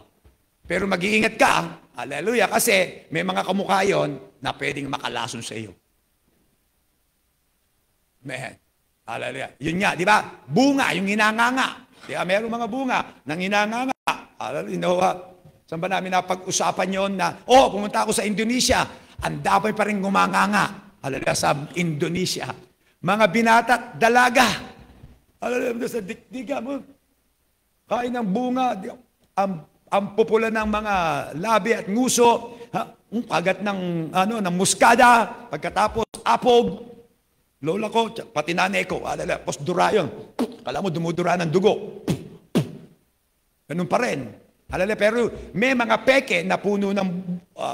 Pero mag-iingat ka, hallelujah, kasi may mga kamukha yon na pwedeng makalason sa iyo. Amen. Hallelujah. Yun nga, di ba? Bunga, yung hinanganga. Di ba? Merong mga bunga ng hinanganga. Hallelujah. Saan ba namin napag-usapan yon na, pumunta ako sa Indonesia, ang dami pa rin gumanganga. Hallelujah, sa Indonesia. Mga binata, dalaga. Hallelujah, sa dikdiga mo. Kain ng bunga, ang pupula ng mga labi at nguso, kagat ng muskada, pagkatapos apog. Lola ko, pati nanay ko, tapos dura yun. Kala mo dumudura ng dugo. Ganun pa rin. Pero may mga peke na puno ng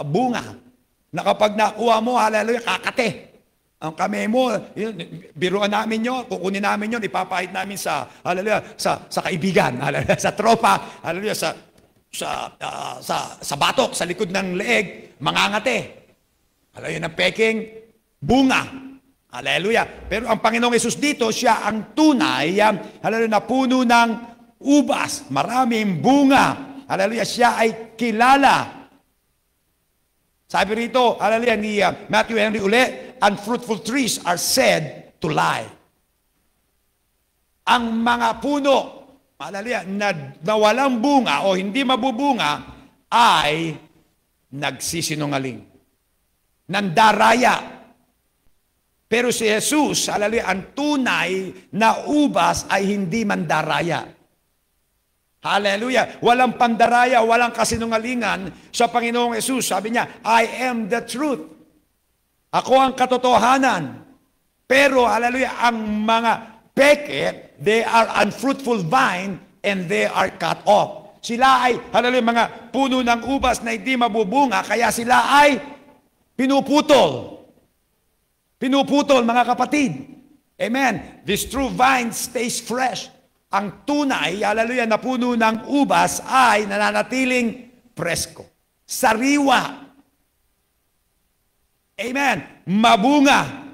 bunga na kapag nakuha mo, kakate. Ang kamay mo, biruan namin yun, kukunin namin yun, ipapahid namin sa kaibigan, sa tropa, sa batok, sa likod ng leeg, mangangate. Yun ang peking bunga. Hallelujah. Pero ang Panginoong Hesus dito, siya ang tunay, na puno ng ubas, maraming bunga. Hallelujah, siya ay kilala. Sabi rito, hallelujah, ni Matthew Henry uli, unfruitful trees are said to lie. Ang mga puno, hallelujah, na walang bunga o hindi mabubunga ay nagsisinungaling. Nandaraya. Pero si Jesus, hallelujah, ang tunay na ubas ay hindi mandaraya. Hallelujah. Walang pandaraya, walang kasinungalingan sa Panginoong Hesus. Sabi niya, I am the truth. Ako ang katotohanan. Pero, hallelujah, ang mga peke, they are unfruitful vine and they are cut off. Sila ay, hallelujah, mga puno ng ubas na hindi mabubunga, kaya sila ay pinuputol. Pinuputol, mga kapatid. Amen. This true vine stays fresh. Ang tunay, hallelujah, na puno ng ubas ay nananatiling presko. Sariwa. Amen. Mabunga.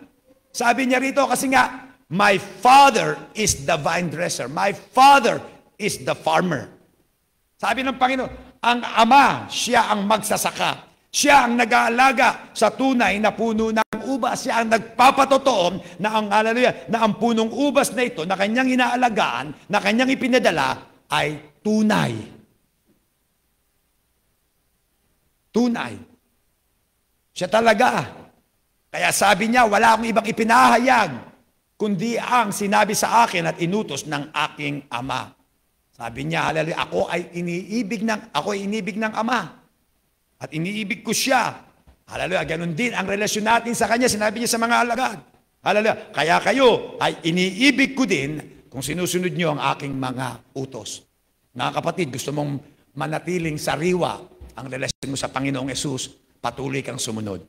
Sabi niya rito kasi nga, my Father is the vine dresser. My Father is the farmer. Sabi ng Panginoon, ang Ama, siya ang magsasaka. Siya ang nag-aalaga sa tunay na puno ng ubas. Siya ang nagpapatotoo na ang, hallelujah, na ang punong ubas na ito, na kanyang inaalagaan, na kanyang ipinadala, ay tunay. Tunay. Siya talaga. Kaya sabi niya, wala akong ibang ipinahayag, kundi ang sinabi sa akin at inutos ng aking Ama. Sabi niya, hallelujah, ako ay iniibig ng Ama. At iniibig ko siya. Hallelujah. Ganun din ang relasyon natin sa Kanya. Sinabi niya sa mga alagad. Hallelujah. Kaya kayo ay iniibig ko din kung sinusunod niyo ang aking mga utos. Mga kapatid, gusto mong manatiling sariwa ang relasyon mo sa Panginoong Hesus, patuloy kang sumunod.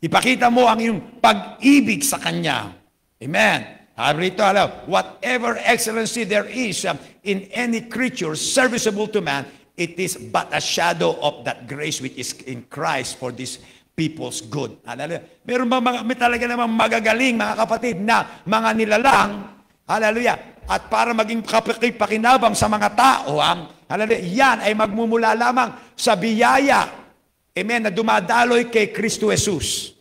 Ipakita mo ang iyong pag-ibig sa Kanya. Amen. Rito, whatever excellency there is in any creature serviceable to man, it is but a shadow of that grace which is in Christ for this people's good. Hallelujah. Meron ba may talaga namang magagaling, mga kapatid, na mga nilalang, hallelujah, at para maging pakinabang sa mga tao, hallelujah, yan ay magmumula lamang sa biyaya, amen, na dumadaloy kay Kristo Jesus.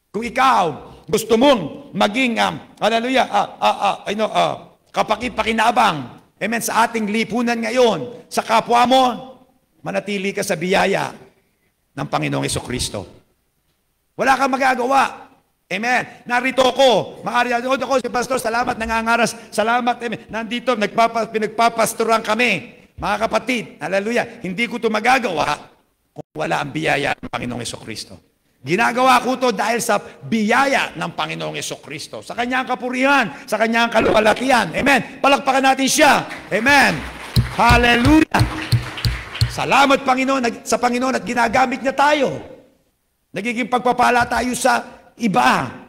Kung ikaw, gusto mong maging, hallelujah, kapakipakinabang, amen, sa ating lipunan ngayon, sa kapwa mo, manatili ka sa biyaya ng Panginoong Jesucristo. Wala kang magagawa. Amen. Narito ako. Maaari ako si Pastor. Salamat, nangangaras. Salamat. Amen. Nandito, pinagpapastoran kami. Mga kapatid, hallelujah, hindi ko ito magagawa kung wala ang biyaya ng Panginoong Hesukristo. Ginagawa ko to dahil sa biyaya ng Panginoong Hesukristo. Sa kanyang kapurihan, sa kanyang kalwalakihan. Amen. Palakpakan natin siya. Amen. Hallelujah. Salamat Panginoon sa Panginoon at ginagamit niya tayo. Nagiging pagpapala tayo sa iba.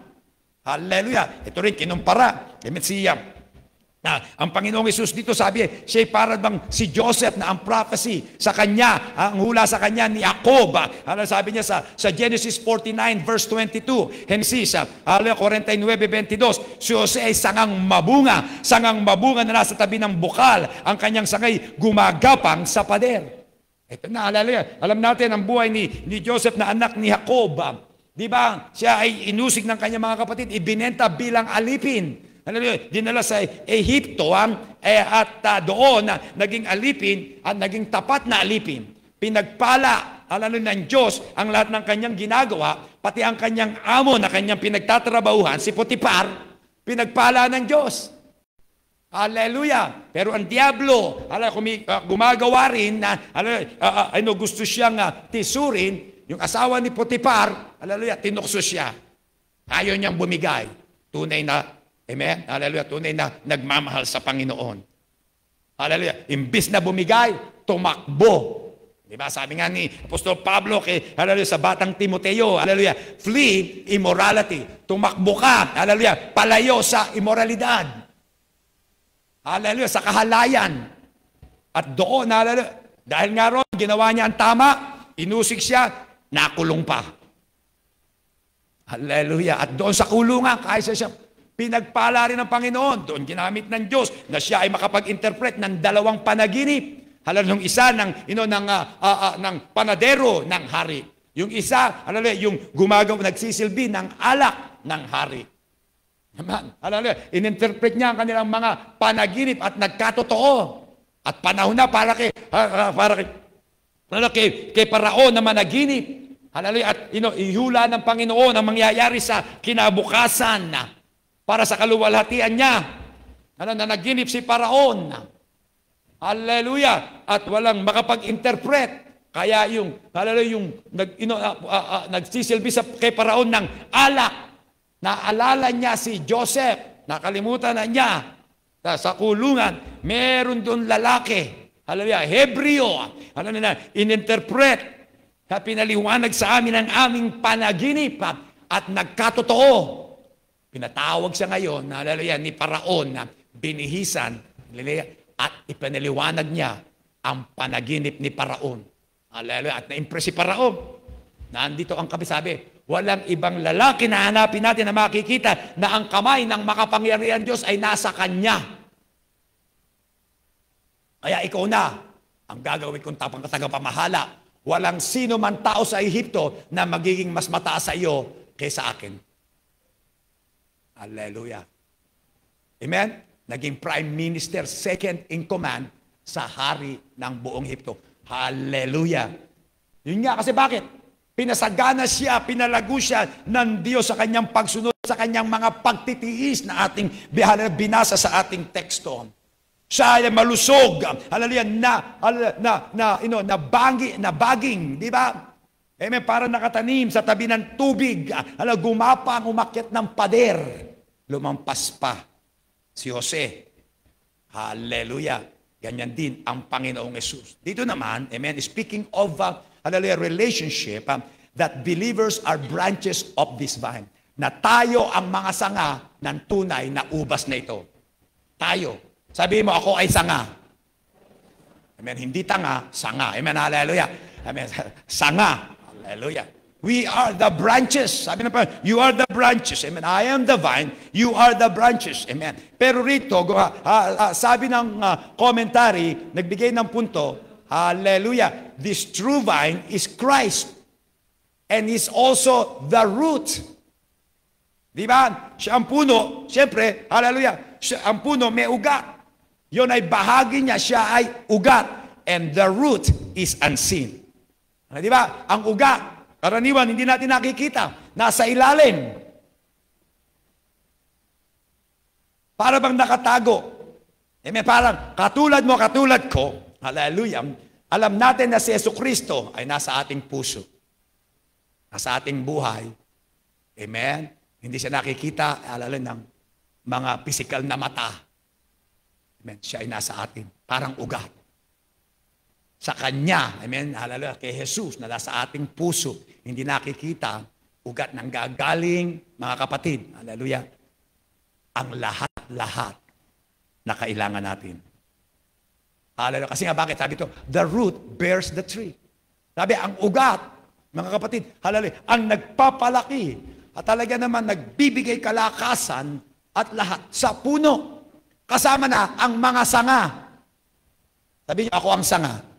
Hallelujah. Ito rin kinumpara. Amen. Ang Panginoong Hesus dito sabi, siya parang bang si Joseph na ang prophecy sa kanya, ang hula sa kanya ni Jacob. Ano sabi niya sa Genesis 49 verse 22, Genesis 49:22, si Jose ay sangang mabunga na nasa tabi ng bukal, ang kanyang sangay gumagapang sa pader. Ito na, alam natin ang buhay ni Joseph na anak ni Jacob. Di ba? Siya ay inusig ng kanyang mga kapatid, ibinenta bilang alipin. Dinala sa Ehipto at doon naging alipin at naging tapat na alipin. Pinagpala ng Diyos ang lahat ng kanyang ginagawa, pati ang kanyang amo na kanyang pinagtatrabahuhan, si Potiphar, pinagpala ng Diyos. Hallelujah! Pero ang diablo, gumagawa rin na gusto siyang tisurin, yung asawa ni Potiphar, tinukso siya. Ayaw niyang bumigay. Tunay na amen? Hallelujah. Tunay na nagmamahal sa Panginoon. Hallelujah. Imbis na bumigay, tumakbo. Diba? Sabi nga ni Apostol Pablo hallelujah, sa batang Timoteo, hallelujah, flee immorality. Tumakbo ka, hallelujah, palayo sa immoralidad. Hallelujah, sa kahalayan. At doon, hallelujah, dahil nga ron, ginawa niya ang tama, inusig siya, nakulong pa. Hallelujah. At doon sa kulungan, kaysa siya, pinagpala rin ng Panginoon. Doon ginamit ng Diyos na siya ay makapag-interpret ng dalawang panaginip. Halos yung isa ng panadero ng hari. Yung isa, yung nagsisilbi ng alak ng hari. Amen. In-interpret niya ang kanilang mga panaginip at nagkatotoo. At panahon na para kay Paraon na managinip. At ihula ng Panginoon ang mangyayari sa kinabukasan na para sa kaluwalhatian niya. Na naginip si Paraon. Hallelujah. At walang makapag-interpret. Kaya nagsisilbi kay Paraon ng alak. Naalala niya si Joseph. Nakalimutan na niya. Sa kulungan, meron doon lalaki. Hallelujah. Hebreo. In-interpret. Pinaliwanag sa amin ang aming panaginip. At nagkatotoo. Pinatawag siya ngayon, hallelujah, ni Paraon na binihisan at ipanaliwanag niya ang panaginip ni Paraon. Hallelujah. At na-impress si Paraon. Nandito ang sabi, walang ibang lalaki na hanapin natin na makikita na ang kamay ng makapangyarihan Diyos ay nasa kanya. Kaya ikaw na ang gagawin kong tagapamahala. Walang sino man tao sa Ehipto na magiging mas mataas sa iyo kaysa akin. Hallelujah. Amen? Naging prime minister, second in command sa hari ng buong Ehipto. Hallelujah. Yun nga, kasi bakit? Pinasagana siya, pinalago siya ng Diyos sa kanyang pagsunod, sa kanyang mga pagtitiis na ating binasa sa ating teksto. Siya ay malusog, hallelujah, na baging, di ba? Amen, para nakatanim sa tabi ng tubig, gumapang, umakyat ng pader, lumampas pa si Jose. Hallelujah. Ganyan din ang Panginoong Hesus. Dito naman, amen, speaking of hallelujah, relationship, that believers are branches of this vine. Na tayo ang mga sanga ng tunay na ubas na ito. Tayo. Sabihin mo, ako ay sanga. Amen, hindi tanga, sanga. Amen, hallelujah. Amen, sanga. Hallelujah. We are the branches. Sabi na pa, you are the branches. Amen. I am the vine. You are the branches. Amen. Pero rito, sabi ng commentary, nagbigay ng punto, hallelujah, this true vine is Christ. And is also the root. Di ba? Siya ang puno. Siyempre, hallelujah, ang puno may ugat. Yun ay bahagi niya. Siya ay ugat. And the root is unseen. Di ba? Ang ugat, karaniwan, hindi natin nakikita. Nasa ilalim. Para bang nakatago. Parang katulad mo, katulad ko, hallelujah, Alam natin na si Jesucristo ay nasa ating puso. Nasa ating buhay. Amen? Hindi siya nakikita, alala ng mga physical na mata. Amen? Siya ay nasa atin. Parang ugat. Sa Kanya, amen, alala, kay Jesus na nasa ating puso, hindi nakikita, ugat ng gagaling, mga kapatid. Hallelujah. Ang lahat-lahat na kailangan natin. Hallelujah. Kasi nga bakit? Sabi ito, the root bears the tree. Sabi, ang ugat, mga kapatid, hallelujah, ang nagpapalaki at talaga naman nagbibigay kalakasan at lahat sa puno. Kasama na ang mga sanga. Sabi niyo, ako ang sanga.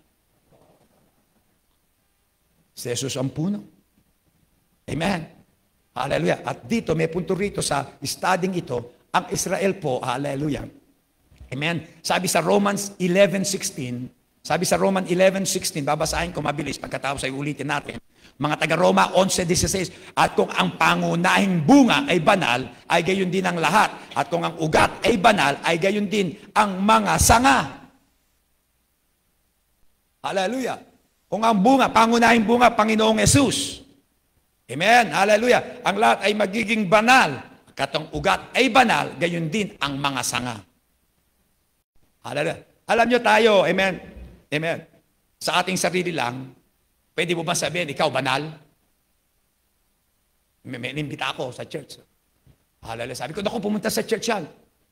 Si Jesus ang puno. Amen. Hallelujah. At dito, may punto rito sa studying ito, ang Israel po, hallelujah. Amen. Sabi sa Romans 11:16, babasahin ko mabilis pagkatapos ay ulitin natin. Mga taga-Roma 11:16, at kung ang pangunahing bunga ay banal, ay gayon din ang lahat. At kung ang ugat ay banal, ay gayon din ang mga sanga. Hallelujah. Kung ang bunga, pangunahing bunga, Panginoong Yesus. Amen. Hallelujah. Ang lahat ay magiging banal. Katong ugat ay banal, gayon din ang mga sanga. Hallelujah. Alam nyo tayo, amen. Amen. Sa ating sarili lang, pwede mo ba sabihin, ikaw banal? May inimbita ako sa church. Hallelujah. Sabi ko, naku, pumunta sa church yan.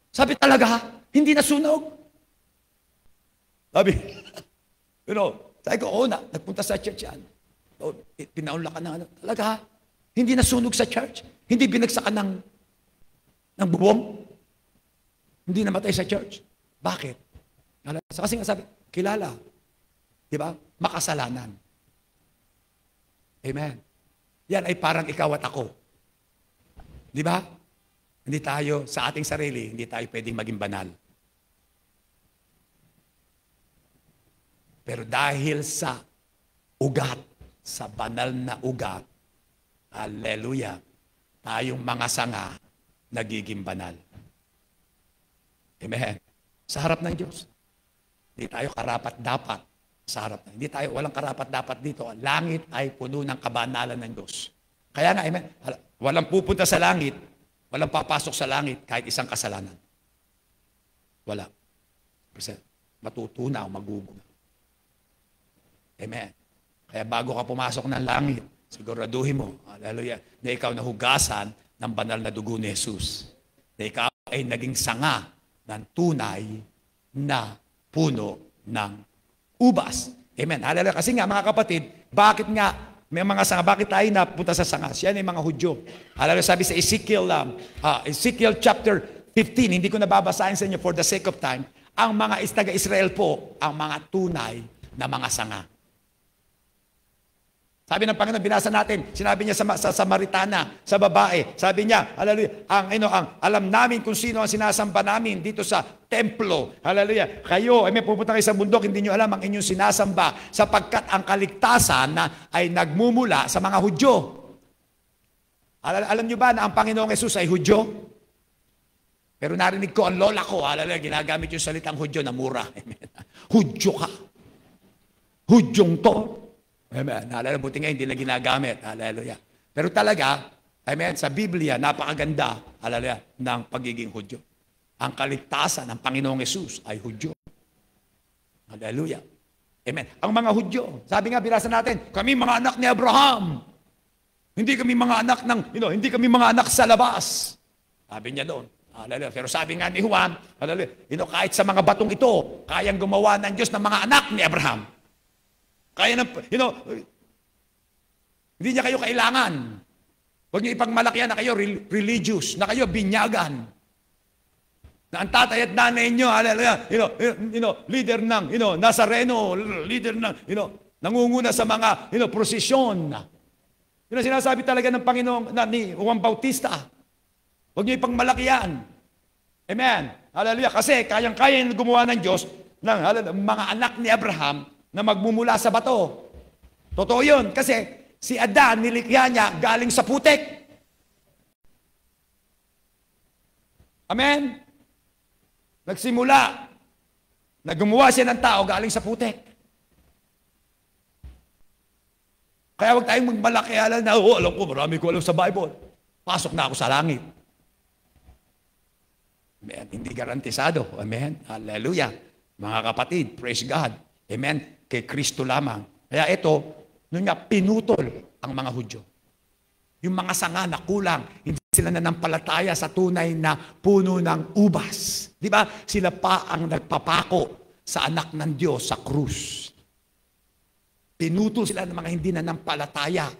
Sabi talaga, hindi nasunog. Sabi, sabi ko, oo na, nagpunta sa church yan. Pinaunlakan na, talaga, hindi nasunog sa church. Hindi binagsakan ng buwong. Hindi namatay sa church. Bakit? Kasi nga sabi, kilala. Diba? Makasalanan. Amen. Yan ay parang ikaw at ako. Diba? Hindi tayo, sa ating sarili, hindi tayo pwedeng maging banal. Pero dahil sa ugat, sa banal na ugat, hallelujah, tayong mga sanga, nagiging banal. Amen. Sa harap ng Diyos. Hindi tayo karapat-dapat sa harap. Hindi tayo, walang karapat-dapat dito. Ang langit ay puno ng kabanalan ng Diyos. Kaya nga, amen, walang pupunta sa langit, walang papasok sa langit kahit isang kasalanan. Wala. Kasi matutunaw, magugunaw. Amen. Kaya bago ka pumasok ng langit, siguraduhin mo, hallelujah, na ikaw nahugasan ng banal na dugo ni Jesus. Na ikaw ay naging sanga ng tunay na puno ng ubas. Amen. Hallelujah. Kasi nga, mga kapatid, bakit nga may mga sanga? Bakit tayo napunta sa sanga? Yan ay mga Hudyo. Hallelujah. Sabi sa Ezekiel chapter 15, hindi ko nababasahin sa inyo for the sake of time, ang mga taga-Israel po, ang mga tunay na mga sanga. Sabi ng Panginoon, binasa natin, sinabi niya sa Samaritana, sa babae, sabi niya, hallelujah, alam namin kung sino ang sinasamba namin dito sa templo. Hallelujah. Kayo, may pupunta kayo sa bundok, hindi niyo alam ang inyong sinasamba sapagkat ang kaligtasan ay nagmumula sa mga Hudyo. Alam niyo ba na ang Panginoong Yesus ay Hudyo? Pero narinig ko, ang lola ko, hallelujah, ginagamit yung salitang Hudyo na mura. Hudyo ka. Hudyong to. Amen. Hallelujah. Buti nga hindi na ginagamit. Hallelujah. Pero talaga, amen, sa Biblia, napakaganda, hallelujah, ng pagiging Hudyo. Ang kaligtasan ng Panginoong Yesus ay Hudyo. Hallelujah. Amen. Ang mga Hudyo, sabi nga, binasa natin, kami mga anak ni Abraham. Hindi kami mga anak hindi kami mga anak sa labas. Sabi niya doon. Hallelujah. Pero sabi nga ni Juan, hallelujah, kahit sa mga batong ito, kayang gumawa ng Diyos ng mga anak ni Abraham. Kaya hindi niya kayo kailangan. Huwag niyo ipagmalakyan na kayo religious, na kayo binyagan. Na ang tatay at nanay niyo, hallelujah, leader ng, Nazareno, leader ng, nangunguna sa mga, prosesyon. Yun ang sinasabi talaga ng Panginoon, ni Juan Bautista. Huwag niyo ipagmalakyan. Amen. Hallelujah. Kasi kayang-kaya yung gumawa ng Diyos ng mga anak ni Abraham na magmumula sa bato. Totoo yun. Kasi si Adan, nilikha niya galing sa putik. Amen? Nagsimula. Naggumawa siya ng tao galing sa putik. Kaya huwag tayong magmalakialan na, oh, alam ko, marami ko alam sa Bible. Pasok na ako sa langit. Amen. Hindi garantisado. Amen. Hallelujah. Mga kapatid, praise God. Amen. Kay Kristo lamang. Kaya ito, nung nga pinutol ang mga Hudyo. Yung mga sanga na kulang, hindi sila nanampalataya sa tunay na puno ng ubas. Di ba? Sila pa ang nagpapako sa anak ng Diyos sa krus. Pinutol sila ng mga hindi nanampalataya.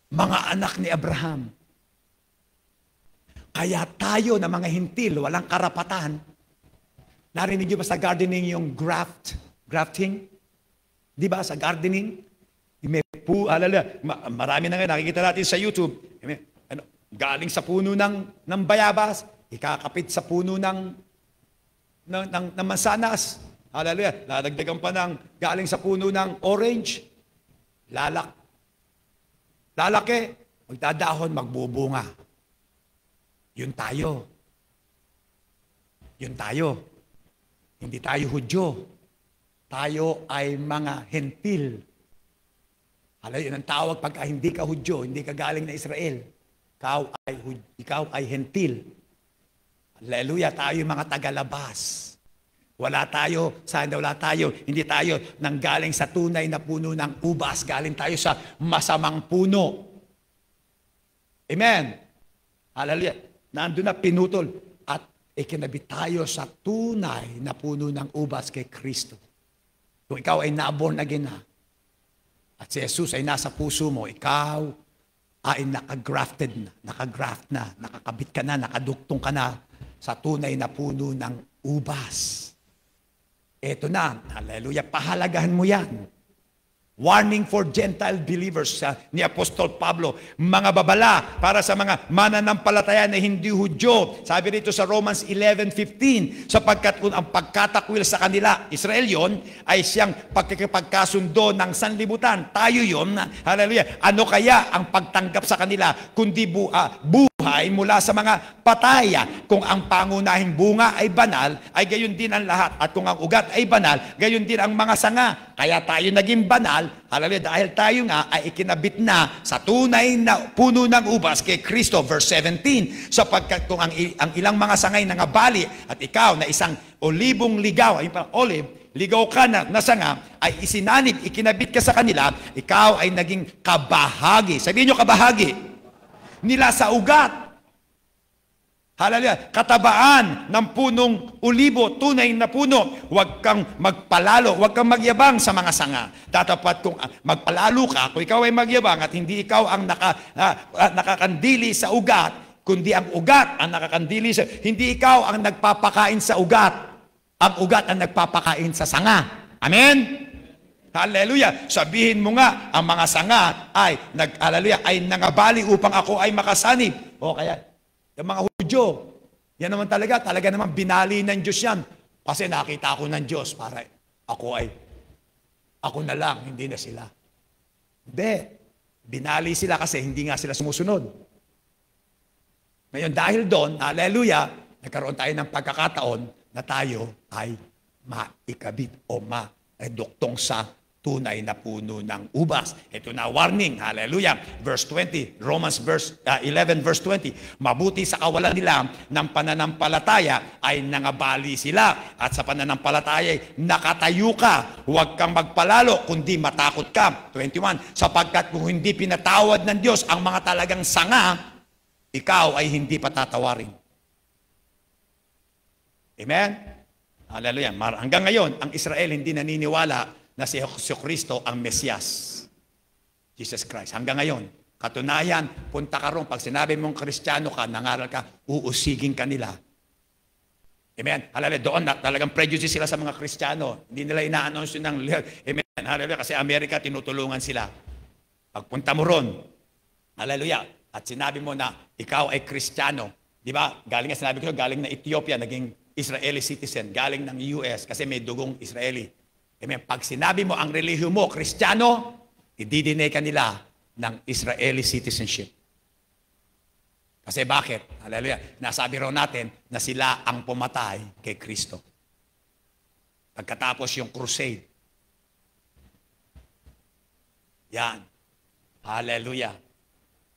Mga anak ni Abraham. Kaya tayo na mga hintil, walang karapatan. Narinig niyo ba sa gardening yung grafting? Di ba sa gardening? May marami na ngayon, nakikita natin sa YouTube. Galing sa puno ng bayabas, ikakapit sa puno ng mansanas. Hallelujah. Ladagdagan pa ng galing sa puno ng orange. Lalaki, magdadahon, magbubunga. Yun tayo. Yun tayo. Hindi tayo Hudyo. Tayo ay mga hentil. Alam, yun ang tawag pagka hindi ka Hudyo, hindi ka galing na Israel. Ikaw ay hentil. Hallelujah, tayo yung mga tagalabas. Hindi tayo nanggaling sa tunay na puno ng ubas. Galing tayo sa masamang puno. Amen. Hallelujah. Nandun na pinutol at ikinabit tayo sa tunay na puno ng ubas kay Kristo. Kung ikaw ay na-born again na, at si Jesus ay nasa puso mo, ikaw ay nakagrafted na, nakakabit ka na, nakaduktong ka na sa tunay na puno ng ubas. Eto na, hallelujah, pahalagahan mo yan. Warning for Gentile believers ni Apostol Pablo. Mga babala para sa mga mananampalataya na hindi Hudyo. Sabi rito sa Romans 11:15, sapagkat kung ang pagkatakwil sa kanila, Israel yon, ay siyang pagkikipagkasundo ng sanlibutan. Tayo yon. Hallelujah. Ano kaya ang pagtanggap sa kanila kundi buhay mula sa mga pataya? Kung ang pangunahing bunga ay banal, ay gayon din ang lahat. At kung ang ugat ay banal, gayon din ang mga sanga. Kaya tayo naging banal, hallelujah, dahil tayo nga ay ikinabit na sa tunay na puno ng ubas kay Kristo. Verse 17, sapagkat kung ang ilang mga sangay nangabali at ikaw na isang olibong ligaw, ay olive, ligaw ka na sanga, ay isinanib, ikinabit ka sa kanila, ikaw ay naging kabahagi. Sabihin nyo kabahagi. Nila sa ugat. Hallelujah. Katabaan ng punong ulibo, tunay na puno. Huwag kang magpalalo, huwag kang magyabang sa mga sanga. Tatapat kung magpalalo ka, kung ikaw ay magyabang at hindi ikaw ang nakakandili sa ugat, kundi ang ugat ang nakakandili sa... Hindi ikaw ang nagpapakain sa ugat. Ang ugat ang nagpapakain sa sanga. Amen? Hallelujah. Sabihin mo nga, ang mga sanga ay nangabali upang ako ay makasanib. O kaya, yung mga Hudyo, yan naman talaga naman binali ng Diyos yan. Kasi nakita ako ng Diyos para ako na lang, hindi na sila. Hindi. Binali sila kasi hindi nga sila sumusunod. Ngayon dahil doon, hallelujah, nagkaroon tayo ng pagkakataon na tayo ay maikabit o maduktong sa tunay na puno ng ubas. Ito na warning, hallelujah. Verse 20, Romans 11 verse 20, mabuti sa kawalan nila ng pananampalataya ay nangabali sila. At sa pananampalataya ay nakatayo ka. Huwag kang magpalalo, kundi matakot ka. 21, sapagkat kung hindi pinatawad ng Diyos ang mga talagang sanga, ikaw ay hindi patatawarin. Amen? Hallelujah. Hanggang ngayon, ang Israel hindi naniniwala na si Kristo ang Mesiyas. Jesus Christ. Hanggang ngayon. Katunayan, punta ka ron. Pag sinabi mong Kristiyano ka, nangaral ka, uusigin ka nila. Amen. Hallelujah. Doon talagang prejudice sila sa mga Kristiyano. Hindi nila ina-announce ng... Amen. Hallelujah. Kasi Amerika, tinutulungan sila. Pagpunta mo ron, hallelujah. At sinabi mo na ikaw ay Kristiyano. Di ba? Galing nga, sinabi ko, galing na Ethiopia, naging Israeli citizen. Galing ng US kasi may dugong Israeli. Amen. Pag sinabi mo ang relihiyon mo, Kristiyano, i-deny ka nila ng Israeli citizenship. Kasi bakit? Hallelujah. Nasabi raw natin na sila ang pumatay kay Kristo. Pagkatapos yung crusade. Yan. Hallelujah.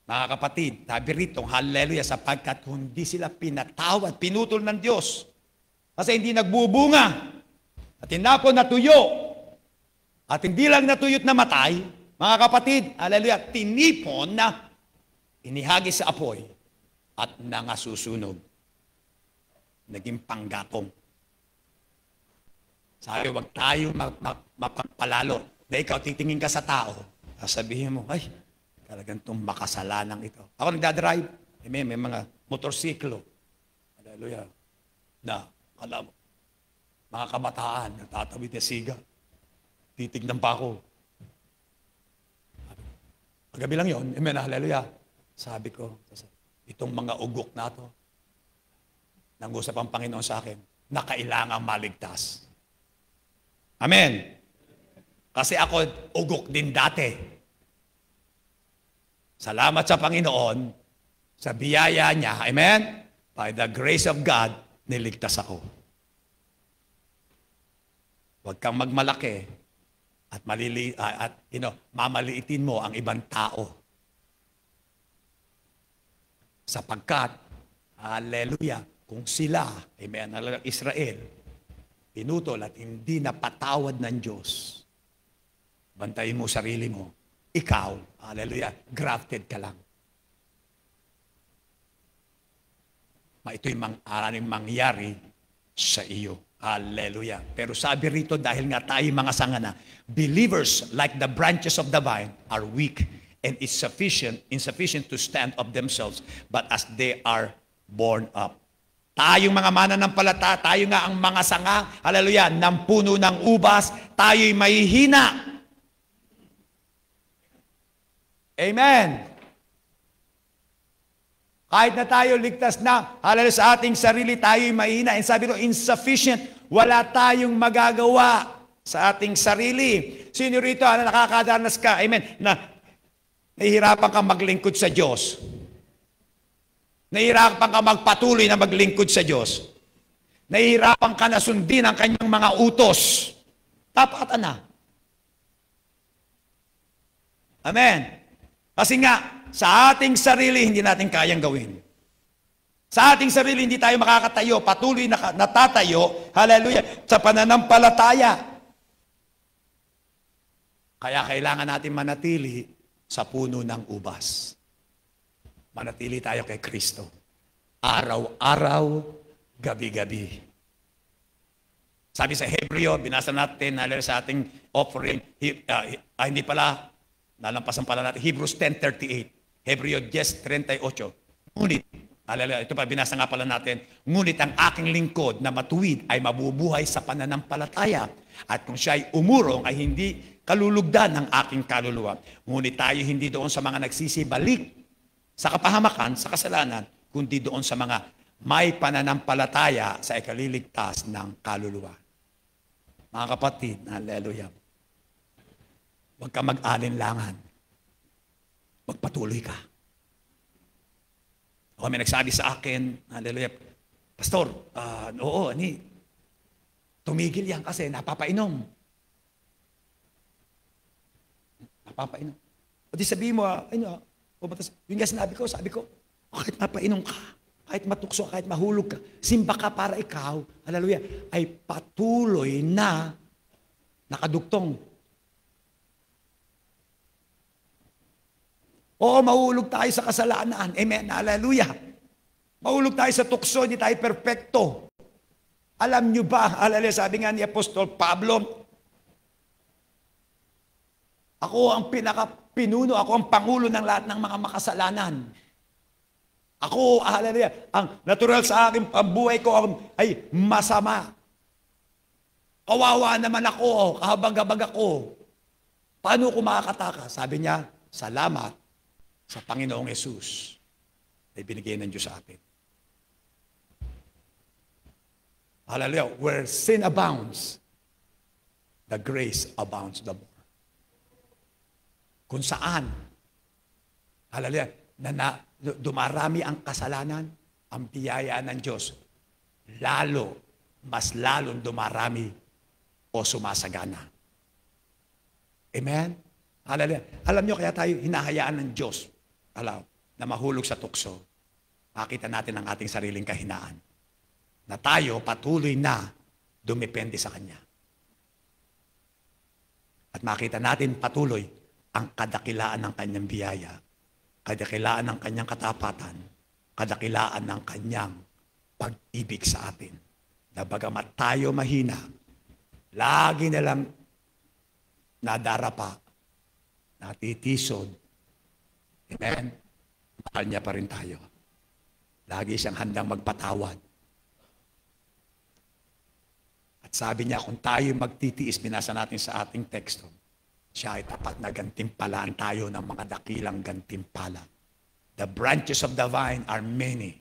Mga kapatid, sabi rito, hallelujah, sapagkat hindi sila pinatawad, pinutol ng Diyos. Kasi hindi nagbubunga. At tinapon na tuyo. At hindi lang natuyot na matay, mga kapatid, hallelujah, tinipon na inihagis sa apoy at nangasusunog. Naging panggapong. Sabi, huwag tayo mapagpalalo. Na ikaw, titingin ka sa tao. Sabihin mo, ay, talagang itong makasalanang ito. Ako nagdadrive. May mga motorsiklo. Hallelujah. Na, kala mo, mga kabataan, nagtatawid na siga. Titignan pa ako. Paggabi lang yun, amen, hallelujah. Sabi ko, itong mga ugok na to, nang-usap ang Panginoon sa akin, na kailangang maligtas. Amen. Kasi ako, ugok din dati. Salamat sa Panginoon, sa biyaya niya, amen? By the grace of God, niligtas ako. Huwag kang magmalaki at mamaliitin mo ang ibang tao. Sapagkat, hallelujah, kung sila, amen, Israel, pinutol at hindi napatawad ng Diyos, bantayin mo sarili mo. Ikaw, hallelujah, grafted ka lang. Ito'y mangyari sa iyo. Hallelujah. Pero sabi rito, dahil nga tayo mga sangana, believers like the branches of the vine are weak and insufficient to stand up themselves, but as they are born up. Tayong mga mananampalata, tayo nga ang mga sanga, hallelujah, ng puno ng ubas, tayo'y mahihina. Amen. Kahit na tayo ligtas na, hallelujah, sa ating sarili, tayo'y mahihina. And sabi ko, insufficient, wala tayong magagawa sa ating sarili. Sino rito, nakakadanas ka, amen, na nahihirapan kang maglingkod sa Diyos. Nahihirapan ka magpatuloy na maglingkod sa Diyos. Nahihirapan ka na sundin ang kanyang mga utos. Tapatan na. Amen. Kasi nga, sa ating sarili, hindi natin kayang gawin. Sa ating sarili, hindi tayo makakatayo. Patuloy na natatayo, hallelujah, sa pananampalataya. Kaya kailangan natin manatili sa puno ng ubas. Manatili tayo kay Kristo. Araw-araw, gabi-gabi. Sabi sa Hebreo, binasa natin sa ating offering, hindi pala, nalampasan pala natin, Hebrews 10:38. Hebreo 10:38. Ngunit, ito pa, binasa nga pala natin, ngunit ang aking lingkod na matuwid ay mabubuhay sa pananampalataya. At kung siya ay umurong, ay hindi kalulugdan ng aking kaluluwa. Ngunit tayo hindi doon sa mga nagsisibalik sa kapahamakan, sa kasalanan, kundi doon sa mga may pananampalataya sa ikaliligtas ng kaluluwa. Mga kapatid, hallelujah. Huwag ka mag-alinlangan. Magpatuloy ka. O may nagsabi sa akin, hallelujah, Pastor, tumigil yan kasi napapainom. Napapainom. O di sabihin mo, yung nga sabi ko, kahit napainom ka, kahit matukso, kahit mahulog ka, simba ka para ikaw, hallelujah, ay patuloy na nakadugtong. Oo, mahulog tayo sa kasalanan. Amen. Hallelujah. Mahulog tayo sa tukso, hindi tayo perfecto. Alam nyo ba, hallelujah, sabi nga ni Apostol Pablo, ako ang pinaka-pinuno, ako ang pangulo ng lahat ng mga makasalanan. Ako, hallelujah, ang natural sa akin, ang buhay ko ay masama. Kawawa naman ako, kahabag-habag ako. Paano ko makakataka? Sabi niya, salamat sa Panginoong Jesus ay binigay ng Diyos sa atin. Hallelujah. Where sin abounds, the grace abounds the more. Kung saan, hallelujah, dumarami ang kasalanan, ang biyaya ng Diyos, mas lalong dumarami o sumasagana. Amen? Hallelujah. Alam nyo, kaya tayo hinahayaan ng Diyos na mahulog sa tukso. Makita natin ang ating sariling kahinaan. Na tayo patuloy na dumepende sa Kanya. At makita natin patuloy ang kadakilaan ng Kanyang biyaya, kadakilaan ng Kanyang katapatan, kadakilaan ng Kanyang pag-ibig sa atin. Na bagamat tayo mahina, lagi na lang nadarapa, natitisod. Amen? Mahal niya pa rin tayo. Lagi siyang handang magpatawad. At sabi niya, kung tayo magtitiis, binasa natin sa ating teksto, siya ay tapat na gantimpalaan tayo ng mga dakilang gantimpala. The branches of the vine are many.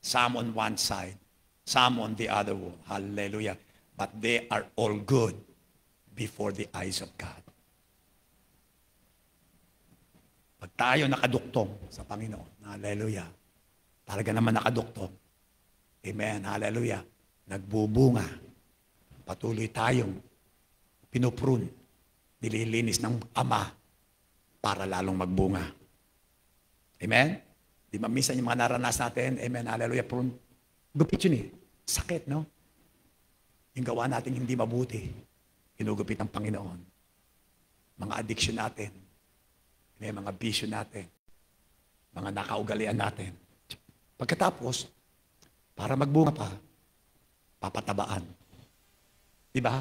Some on one side, some on the other one. Hallelujah. But they are all good before the eyes of God. Pag tayo nakaduktong sa Panginoon, hallelujah, talaga naman nakaduktong. Amen, hallelujah. Nagbubunga. Patuloy tayong pinuprun, nililinis ng Ama para lalong magbunga. Amen? Di ba minsan yung mga naranasan natin, amen, hallelujah, prune. Gupit yun eh. Sakit, no? Yung gawa natin hindi mabuti, hinugupit ng Panginoon. Mga addiction natin, may mga bisyo natin, mga nakaugalian natin. Pagkatapos, para magbunga pa, papatabaan. Diba?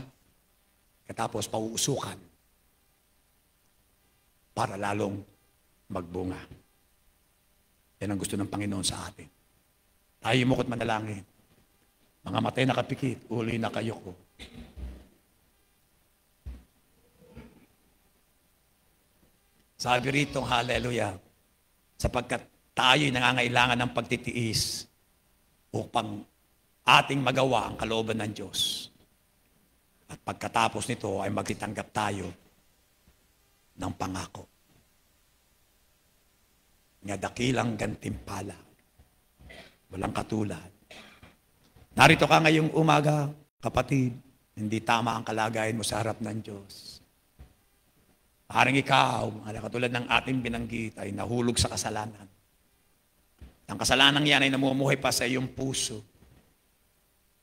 Katapos, pauusukan para lalong magbunga. Yan ang gusto ng Panginoon sa atin. Tayo mukot manalangin. Mga matay nakapikit, uli na kayo ko. Sabi rito, hallelujah, sapagkat tayo'y nangangailangan ng pagtitiis upang ating magawa ang kalooban ng Diyos. At pagkatapos nito ay magtitanggap tayo ng pangako. Nga dakilang gantimpala. Walang katulad. Narito ka ngayong umaga, kapatid, hindi tama ang kalagayan mo sa harap ng Diyos. Maaaring ikaw, katulad ng ating binanggit, ay nahulog sa kasalanan. Ang kasalanan yan ay namumuhay pa sa iyong puso.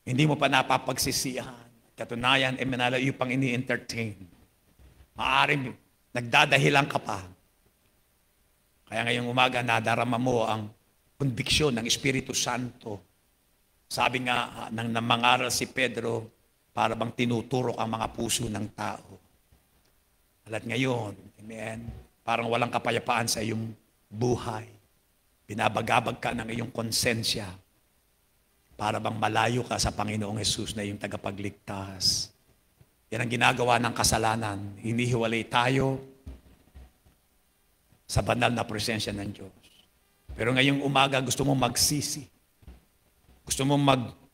Hindi mo pa napapagsisihan. Katunayan, manala iyo pang ini-entertain. Maaaring nagdadahilan ka pa. Kaya ngayong umaga, nadarama mo ang konbiksyon ng Espiritu Santo. Sabi nga, nang namangaral si Pedro, para bang tinuturok ang mga puso ng tao. Alat ngayon, amen, parang walang kapayapaan sa iyong buhay. Binabagabag ka ng iyong konsensya para bang malayo ka sa Panginoong Hesus na iyong tagapagligtas. Yan ang ginagawa ng kasalanan. Hinihiwalay tayo sa banal na presensya ng Diyos. Pero ngayong umaga, gusto mo magsisi. Gusto mo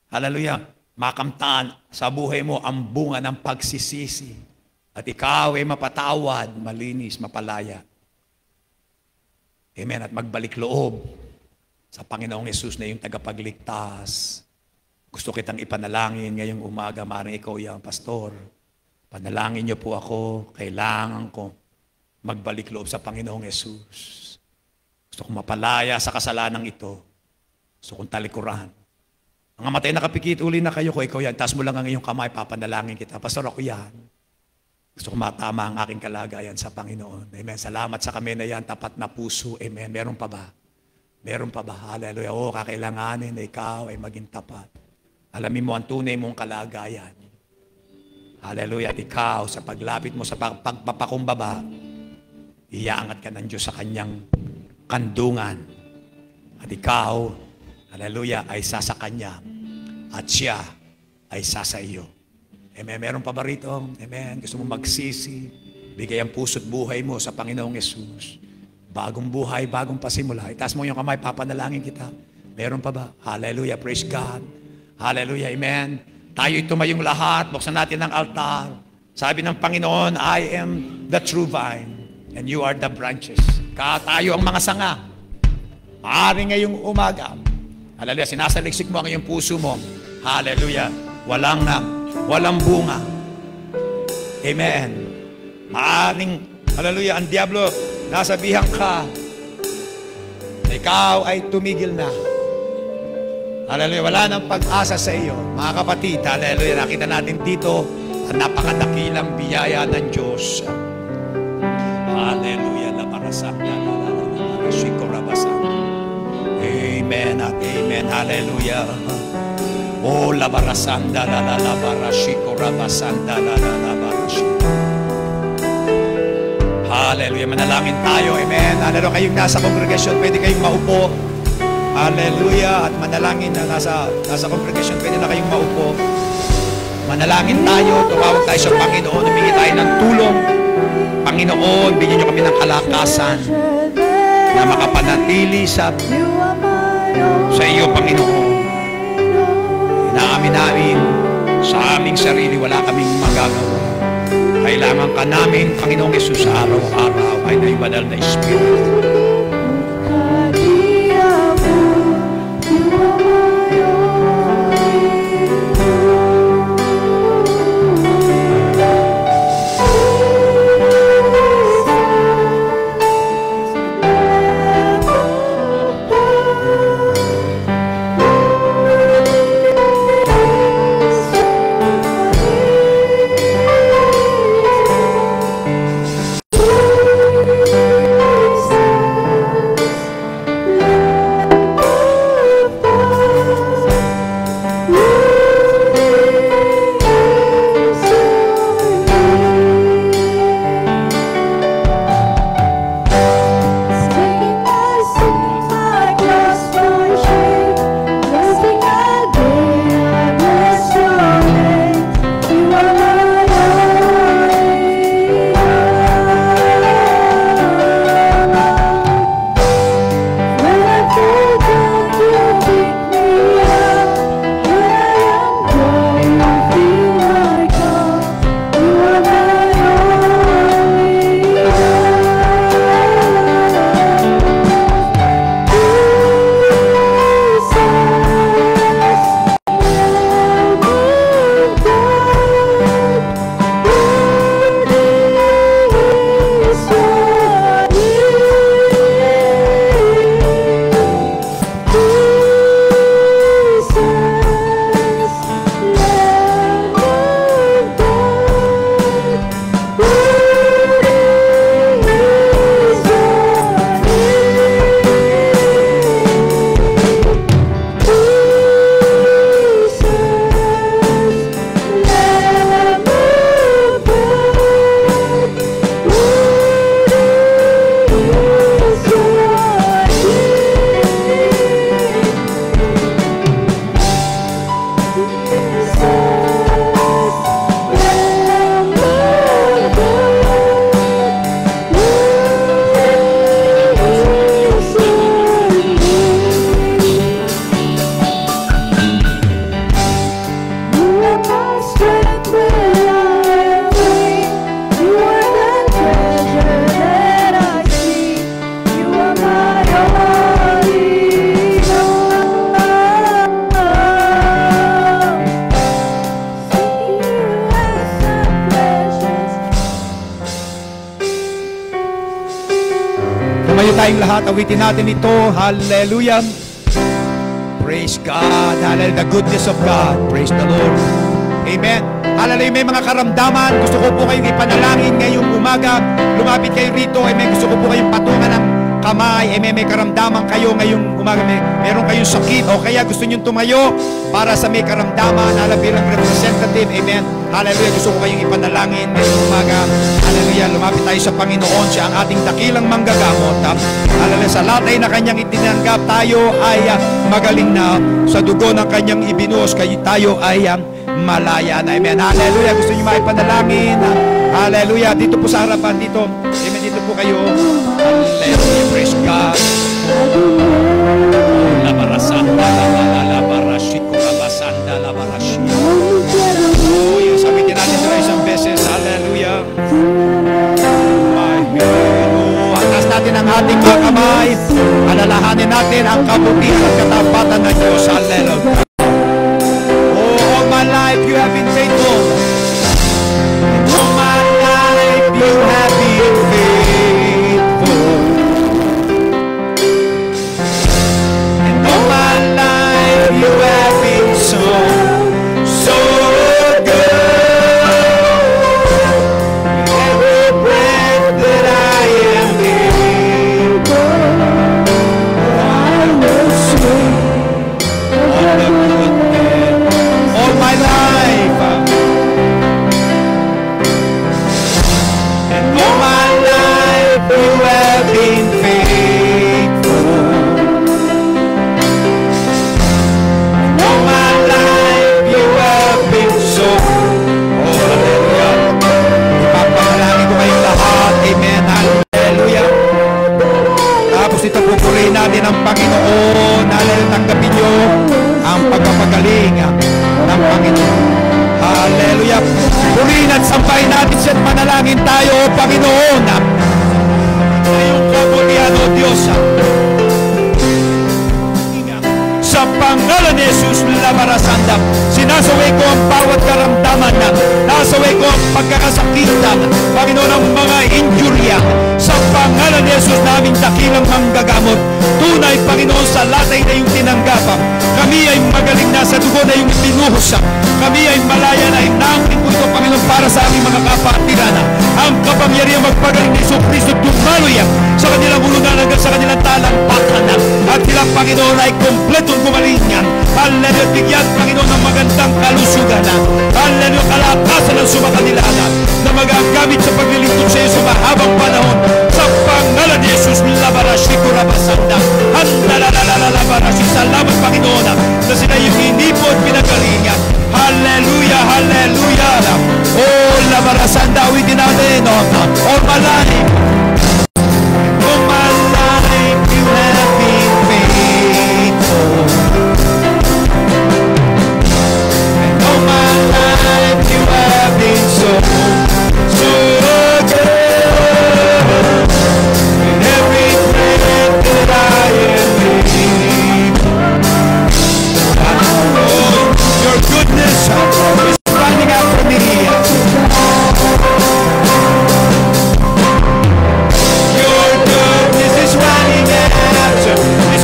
hallelujah, makamtaan sa buhay mo ang bunga ng pagsisisi. At ikaw ay mapatawad, malinis, mapalaya. Amen. At magbalik loob sa Panginoong Hesus na yung tagapagligtas. Gusto kitang ipanalangin ngayong umaga, maaaring ikaw yung pastor. Panalangin niyo po ako, kailangan ko magbalik loob sa Panginoong Hesus. Gusto kong mapalaya sa kasalanang ito. Gusto kong talikuran. Mga matay nakapikit, uli na kayo ko, ikaw yan. Taas mo lang ang iyong kamay, papanalangin kita. Pastor, ako yan. Gusto kong matama ang aking kalagayan sa Panginoon. Amen. Salamat sa kami na yan, tapat na puso. Amen. Meron pa ba? Meron pa ba? Hallelujah. O, kakailanganin na ikaw ay maging tapat. Alamin mo ang tunay mong kalagayan. Hallelujah. At ikaw, sa paglapit mo sa pagpapakumbaba, iaangat ka ng Diyos sa kanyang kandungan. At ikaw, hallelujah, ay sasa kanya. At siya ay sasa iyo. Amen. Meron pa ba rito? Amen. Gusto mo magsisi, bigay ang puso't buhay mo sa Panginoong Hesus. Bagong buhay, bagong pasimula. Itaas mo yung kamay, papanalangin kita. Meron pa ba? Hallelujah. Praise God. Hallelujah. Amen. Tayo'y tumayong lahat. Buksan natin ang altar. Sabi ng Panginoon, I am the true vine and you are the branches. Tayo ang mga sanga. Maaari ngayong umaga. Hallelujah. Sinasaliksik mo ang iyong puso mo. Hallelujah. Walang bunga. Amen. Maaring, hallelujah, ang Diablo, nasabihan ka, ikaw ay tumigil na. Hallelujah, wala nang pag-asa sa iyo. Mga kapatid, hallelujah, nakita natin dito ang napakadakilang biyaya ng Diyos. Hallelujah, amen at amen, hallelujah. Oh, labarasanda, labarashiko, rabasanda, labarashiko. Hallelujah, manalangin tayo, amen. Hallelujah, kayong nasa congregation, pwede kayong maupo. Hallelujah, at manalangin na nasa congregation, pwede na kayong maupo. Manalangin tayo, tumawag tayo sa Panginoon, humingi tayo ng tulong. Panginoon, bigyan niyo kami ng kalakasan na makapanatili sa iyo, Panginoon. Inaamin namin sa aming sarili, wala kaming magagawa. Kailangan ka namin, Panginoong Yesus, sa araw-araw ay na banal na Espiritu. tayong lahat, awitin natin ito. Hallelujah. Praise God. Hallelujah. The goodness of God. Praise the Lord. Amen. Hallelujah. May mga karamdaman. Gusto ko po kayong ipanalangin ngayong umaga. Lumapit kayo rito. Amen. Gusto ko po kayong patungan ng kamay. Amen. May karamdaman kayo ngayong umaga. Meron kayong sakit o kaya gusto nyo tumayo para sa may karamdaman. Hallelujah. Bilang representative. Amen. Hallelujah. Gusto ko kayong ipanalangin ngayong umaga. Hallelujah. Lumapit tayo sa Panginoon. Siya ang ating dakilang manggagamot. Hallelujah. Sa latay na kanyang itinanggap, tayo ay magaling na. Sa dugo ng kanyang ibinuhos, tayo ay malaya na. Amen. Hallelujah. Gusto niyo maipanalangin. Hallelujah. Dito po sa harapan. Dito. Amen. Dito po kayo. Hallelujah. Praise God. Labarasanda, labarashiko, labasanda, labarashiko. Oh, yung sabitin natin ito isang beses. Hallelujah. My God. Oh, atas natin ang ating mga kamay. Alalahanin natin ang kabutihan at katapatan ng Diyos. Hallelujah. Life, you have been faithful. In all my ng Panginoon. Hallelujah. Tanggapin niyo ang pagpapagaling ng Panginoon. Hallelujah. Purihin at sambahin natin siya at manalangin tayo, O Panginoon. Sa iyong kabutihan, O Diyos. Sa pangalan ni Jesus, labarasanda, sinasaway ko ang bawat karamdaman, nasaway ko ang pagkakasakitan, Panginoon, ang mga injurya. Sa pangalan ni Jesus, naming dakilang manggagamot. Tunay, Panginoon, sa latay na yung tinanggapan. Kami ay magaling na sa dugo na yung pinuhos. Kami ay malaya na hinangkin ko ito, Panginoon, para sa aming mga kapatiran. Ang kapangyarihan magpagaling ni Iso Kristo dumaloy sa kanilang ulunan hanggang sa kanilang talampakan. At sila, Panginoon, ay kompletong gumalingan. Hallelujah, bigyan, Panginoon, ng magandang kalusugan. Hallelujah, kalakasan ng sumakanilan na magagamit sa paglilingkod sa iyo sa mahabang panahon. Sa pangalan ni Jesus, labarashi kurabasanda. Handalalalalalabarashi. Salamat, Panginoon, na sila yung hinipo at pinagalingan. Hallelujah, hallelujah. Oh, labarasanda, awitin natin. Oh, malalim. Oh, malalim, you have been faithful. And all my life you have been so good. In every breath that I am living, I know your goodness is running after me. Your goodness is running after me.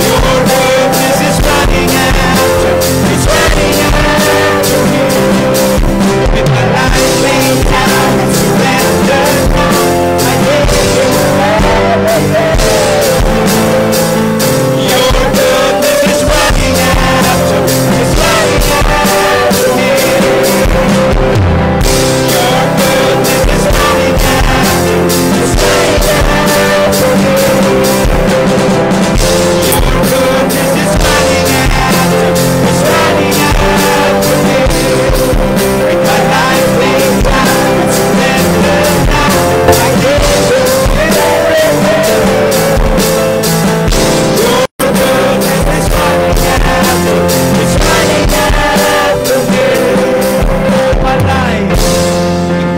Your goodness is running after me. With my life laid down and surrendered now, I give you your goodness is running after me. Your goodness is running after me. Your goodness is running after me. With my life laid down and surrendered now, I give you everything. Your goodness is running after me.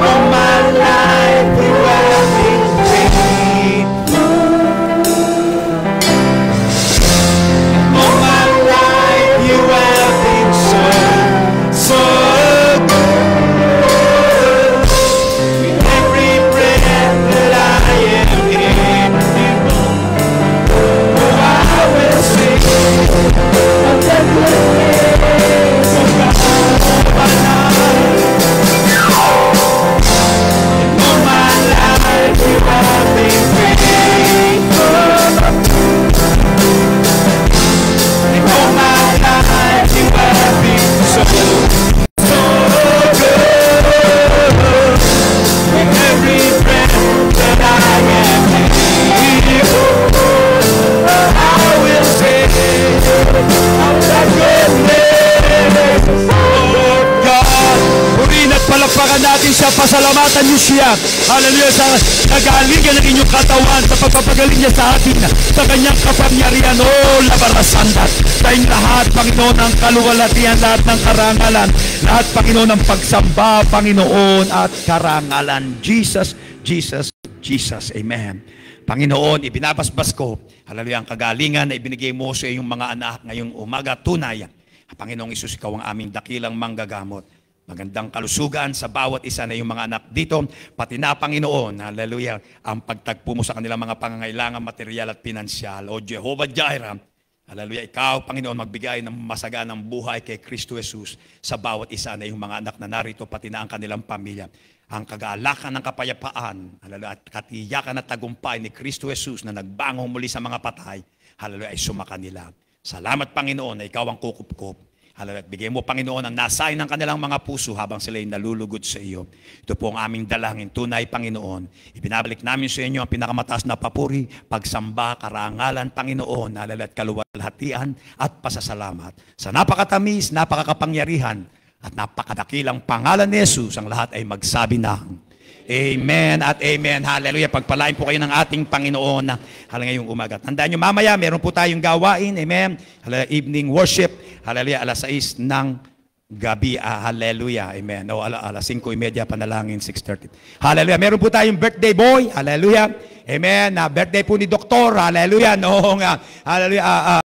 All my life you have been faithful. All my life you have been so good. With every breath that I am in, oh, I will sing of the goodness of God. All my life you have been faithful. All my life you have been so good. With every breath that I am in, I will sing of the goodness of God. Purihin at palapakan natin siya, pasalamatan niyo siya. Hallelujah, sa nagalingan ng inyong katawan, sa pagpapagaling niya sa atin, sa kanyang kapangyarihan. Oh, labarasanda. Tayong lahat, Panginoon, ang kaluwalhatian, lahat ng karangalan, lahat, Panginoon, ng pagsamba, Panginoon, at karangalan. Jesus, Jesus, Jesus. Amen. Panginoon, ibinabasbas ko, hallelujah, ang kagalingan na ibinigay mo sa iyong mga anak ngayong umaga. Tunay, Panginoong Isus, ikaw ang aming dakilang manggagamot. Magandang kalusugan sa bawat isa na yung mga anak dito, pati na, Panginoon, hallelujah, ang pagtagpo mo sa kanilang mga pangangailangan, material at pinansyal. O Jehovah Jireh, hallelujah, ikaw, Panginoon, magbigay ng masaganang buhay kay Kristo Jesus sa bawat isa na yung mga anak na narito, pati na ang kanilang pamilya. Ang kagaalakan ng kapayapaan, hallelujah, at katiyakan at tagumpay ni Kristo Jesus na nagbangong muli sa mga patay, hallelujah, ay sumakanila. Salamat, Panginoon, na ikaw ang kukup-kup. Hallelujah. Bigay mo, Panginoon, ang nasain ng kanilang mga puso habang sila ay nalulugod sa iyo. Ito po ang aming dalangin. Tunay, Panginoon. Ibinabalik namin sa inyo ang pinakamataas na papuri, pagsamba, karangalan, Panginoon, hallelujah, at kaluwalhatian at pasasalamat. Sa napakatamis, napakakapangyarihan, at napakadakilang pangalan ni Jesus, ang lahat ay magsabi ng Amen at amen. Hallelujah. Pagpalain po kayo ng ating Panginoon na ngayong umaga. Tandaan nyo, mamaya meron po tayong gawain. Amen. Hallelujah. Evening worship. Hallelujah. Alas 6 ng gabi. Hallelujah. Amen. O alas 5:30 panalangin, 6:30. Hallelujah. Meron po tayong birthday boy. Hallelujah. Amen. Birthday po ni Doktor. Hallelujah. Noong hallelujah.